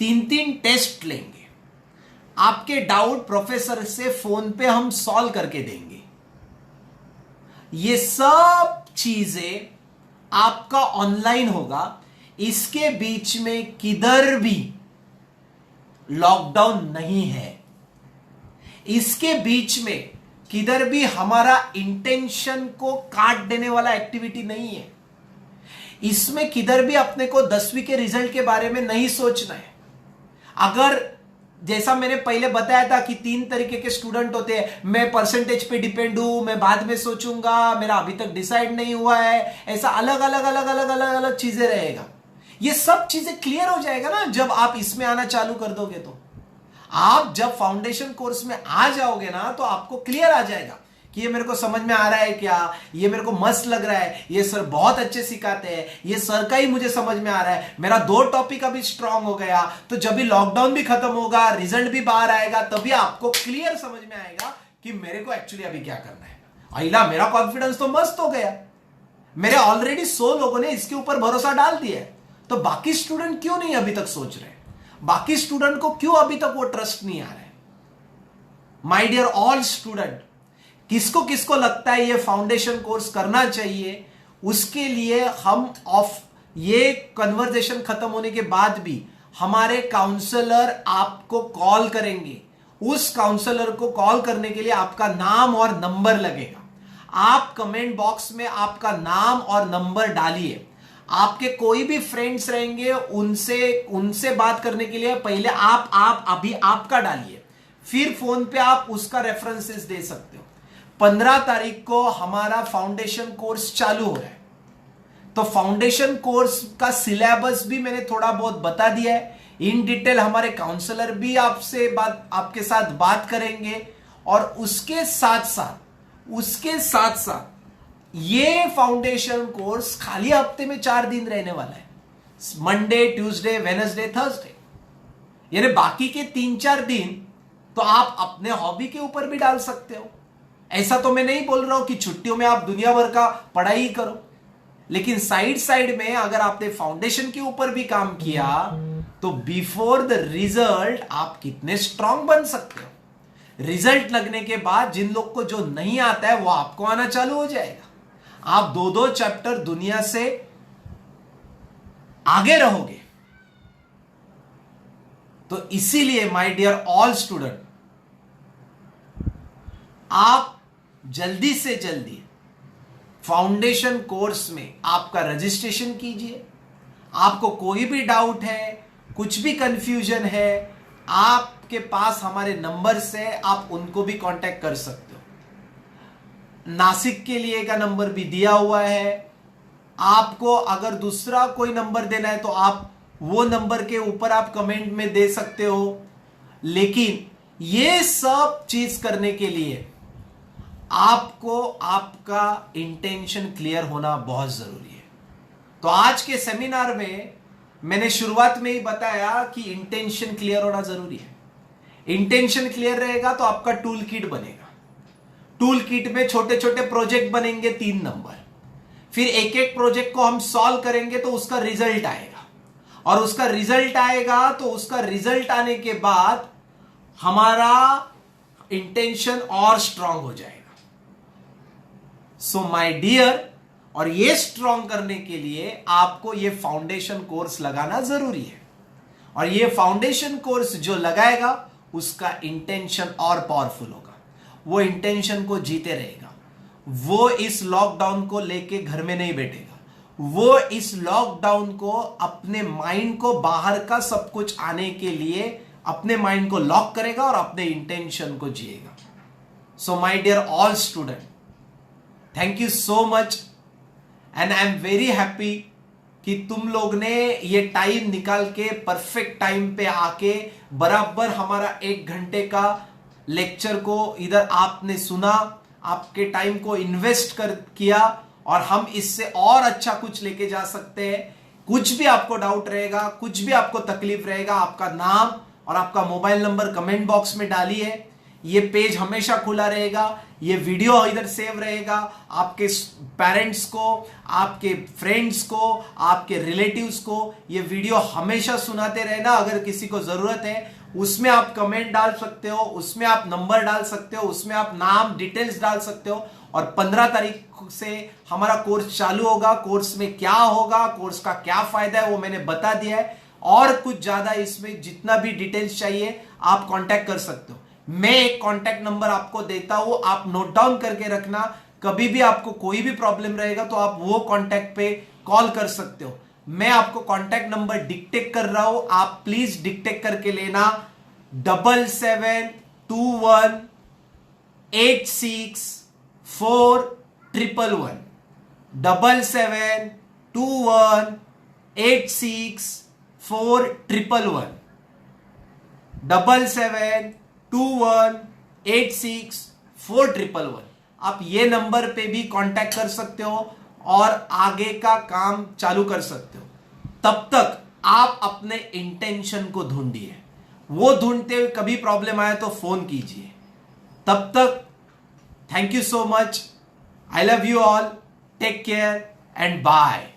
3 टेस्ट लेंगे, आपके डाउट प्रोफेसर से फोन पे हम सॉल्व करके देंगे। ये सब चीजें आपका ऑनलाइन होगा। इसके बीच में किधर भी लॉकडाउन नहीं है। इसके बीच में किधर भी हमारा इंटेंशन को काट देने वाला एक्टिविटी नहीं है। इसमें किधर भी अपने को 10वीं के रिजल्ट के बारे में नहीं सोचना है। अगर जैसा मैंने पहले बताया था कि 3 तरीके के स्टूडेंट होते हैं, मैं परसेंटेज पे डिपेंड हूं, मैं बाद में सोचूंगा, मेरा अभी तक डिसाइड नहीं हुआ है, ऐसा अलग अलग अलग अलग अलग अलग चीजें रहेगा। ये सब चीजें क्लियर हो जाएगा ना जब आप इसमें आना चालू कर दोगे। तो आप जब फाउंडेशन कोर्स में आ जाओगे ना तो आपको क्लियर आ जाएगा कि ये मेरे को समझ में आ रहा है क्या, ये मेरे को मस्त लग रहा है, ये सर बहुत अच्छे सिखाते हैं, ये सर का ही मुझे समझ में आ रहा है, मेरा 2 टॉपिक अभी स्ट्रांग हो गया। तो जब भी लॉकडाउन भी खत्म होगा, रिजल्ट भी बाहर आएगा, तभी आपको क्लियर समझ में आएगा कि मेरे को एक्चुअली अभी क्या करना है। अहिला, मेरा कॉन्फिडेंस तो मस्त हो गया, मेरे ऑलरेडी 100 लोगों ने इसके ऊपर भरोसा डाल दिया है, तो बाकी स्टूडेंट क्यों नहीं अभी तक सोच रहे? बाकी स्टूडेंट को क्यों अभी तक वो ट्रस्ट नहीं आ रहा है? माय डियर ऑल स्टूडेंट, किसको किसको लगता है ये फाउंडेशन कोर्स करना चाहिए, उसके लिए हम ये कन्वर्सेशन खत्म होने के बाद भी हमारे काउंसलर आपको कॉल करेंगे। उस काउंसलर को कॉल करने के लिए आपका नाम और नंबर लगेगा। आप कमेंट बॉक्स में आपका नाम और नंबर डालिए। आपके कोई भी फ्रेंड्स रहेंगे, उनसे बात करने के लिए पहले आप अभी आपका डालिए, फिर फोन पे आप उसका रेफरेंसेस दे सकते हो। 15 तारीख को हमारा फाउंडेशन कोर्स चालू हो रहा है। तो फाउंडेशन कोर्स का सिलेबस भी मैंने थोड़ा बहुत बता दिया है। इन डिटेल हमारे काउंसलर भी आपके साथ बात करेंगे। और उसके साथ साथ ये फाउंडेशन कोर्स खाली हफ्ते में 4 दिन रहने वाला है, मंडे, ट्यूसडे, वेडनेसडे, थर्सडे। यानी बाकी के 3-4 दिन तो आप अपने हॉबी के ऊपर भी डाल सकते हो। ऐसा तो मैं नहीं बोल रहा हूं कि छुट्टियों में आप दुनिया भर का पढ़ाई करो, लेकिन साइड में अगर आपने फाउंडेशन के ऊपर भी काम किया तो बिफोर द रिजल्ट आप कितने स्ट्रांग बन सकते हो। रिजल्ट लगने के बाद जिन लोग को जो नहीं आता है वो आपको आना चालू हो जाएगा। आप 2-2 चैप्टर दुनिया से आगे रहोगे। तो इसीलिए माय डियर ऑल स्टूडेंट, आप जल्दी से जल्दी फाउंडेशन कोर्स में आपका रजिस्ट्रेशन कीजिए। आपको कोई भी डाउट है, कुछ भी कंफ्यूजन है, आपके पास हमारे नंबर से आप उनको भी कांटेक्ट कर सकते हो। नासिक के लिए का नंबर भी दिया हुआ है। आपको अगर दूसरा कोई नंबर देना है तो आप वो नंबर के ऊपर आप कमेंट में दे सकते हो। लेकिन ये सब चीज करने के लिए आपको आपका इंटेंशन क्लियर होना बहुत जरूरी है। तो आज के सेमिनार में मैंने शुरुआत में ही बताया कि इंटेंशन क्लियर होना जरूरी है। इंटेंशन क्लियर रहेगा तो आपका टूल किट बनेगा। टूल किट में छोटे छोटे प्रोजेक्ट बनेंगे 3 नंबर, फिर एक एक प्रोजेक्ट को हम सॉल्व करेंगे तो उसका रिजल्ट आएगा। और उसका रिजल्ट आएगा तो उसका रिजल्ट आने के बाद हमारा इंटेंशन और स्ट्रांग हो जाएगा। सो माय डियर, और ये स्ट्रांग करने के लिए आपको ये फाउंडेशन कोर्स लगाना जरूरी है। और ये फाउंडेशन कोर्स जो लगाएगा उसका इंटेंशन और पावरफुल होगा। वो इंटेंशन को जीते रहेगा। वो इस लॉकडाउन को लेके घर में नहीं बैठेगा। वो इस लॉकडाउन को अपने माइंड को बाहर का सब कुछ आने के लिए अपने माइंड को लॉक करेगा और अपने इंटेंशन को जिएगा। So my dear all student, thank you so much and I am very happy कि तुम लोग ने ये टाइम निकाल के परफेक्ट टाइम पे आके बराबर हमारा 1 घंटे का लेक्चर को इधर आपने सुना, आपके टाइम को इन्वेस्ट किया और हम इससे और अच्छा कुछ लेके जा सकते हैं। कुछ भी आपको डाउट रहेगा, कुछ भी आपको तकलीफ रहेगा, आपका नाम और आपका मोबाइल नंबर कमेंट बॉक्स में डालिए। ये पेज हमेशा खुला रहेगा, ये वीडियो इधर सेव रहेगा। आपके पेरेंट्स को, आपके फ्रेंड्स को, आपके रिलेटिव्स को ये वीडियो हमेशा सुनाते रहना। अगर किसी को जरूरत है उसमें आप कमेंट डाल सकते हो, उसमें आप नंबर डाल सकते हो, उसमें आप नाम डिटेल्स डाल सकते हो। और 15 तारीख से हमारा कोर्स चालू होगा। कोर्स में क्या होगा, कोर्स का क्या फायदा है वो मैंने बता दिया है। और कुछ ज्यादा इसमें जितना भी डिटेल्स चाहिए आप कांटेक्ट कर सकते हो। मैं एक कॉन्टैक्ट नंबर आपको देता हूं, आप नोट डाउन करके रखना। कभी भी आपको कोई भी प्रॉब्लम रहेगा तो आप वो कॉन्टैक्ट पे कॉल कर सकते हो। मैं आपको कॉन्टैक्ट नंबर डिक्टेट कर रहा हूं, आप प्लीज डिक्टेट करके लेना। 7721864111 7721864111 7721864111। आप ये नंबर पे भी कांटेक्ट कर सकते हो और आगे का काम चालू कर सकते हो। तब तक आप अपने इंटेंशन को ढूंढिए, वो ढूंढते हुए कभी प्रॉब्लम आए तो फोन कीजिए। तब तक thank you so much, I love you all, take care and bye.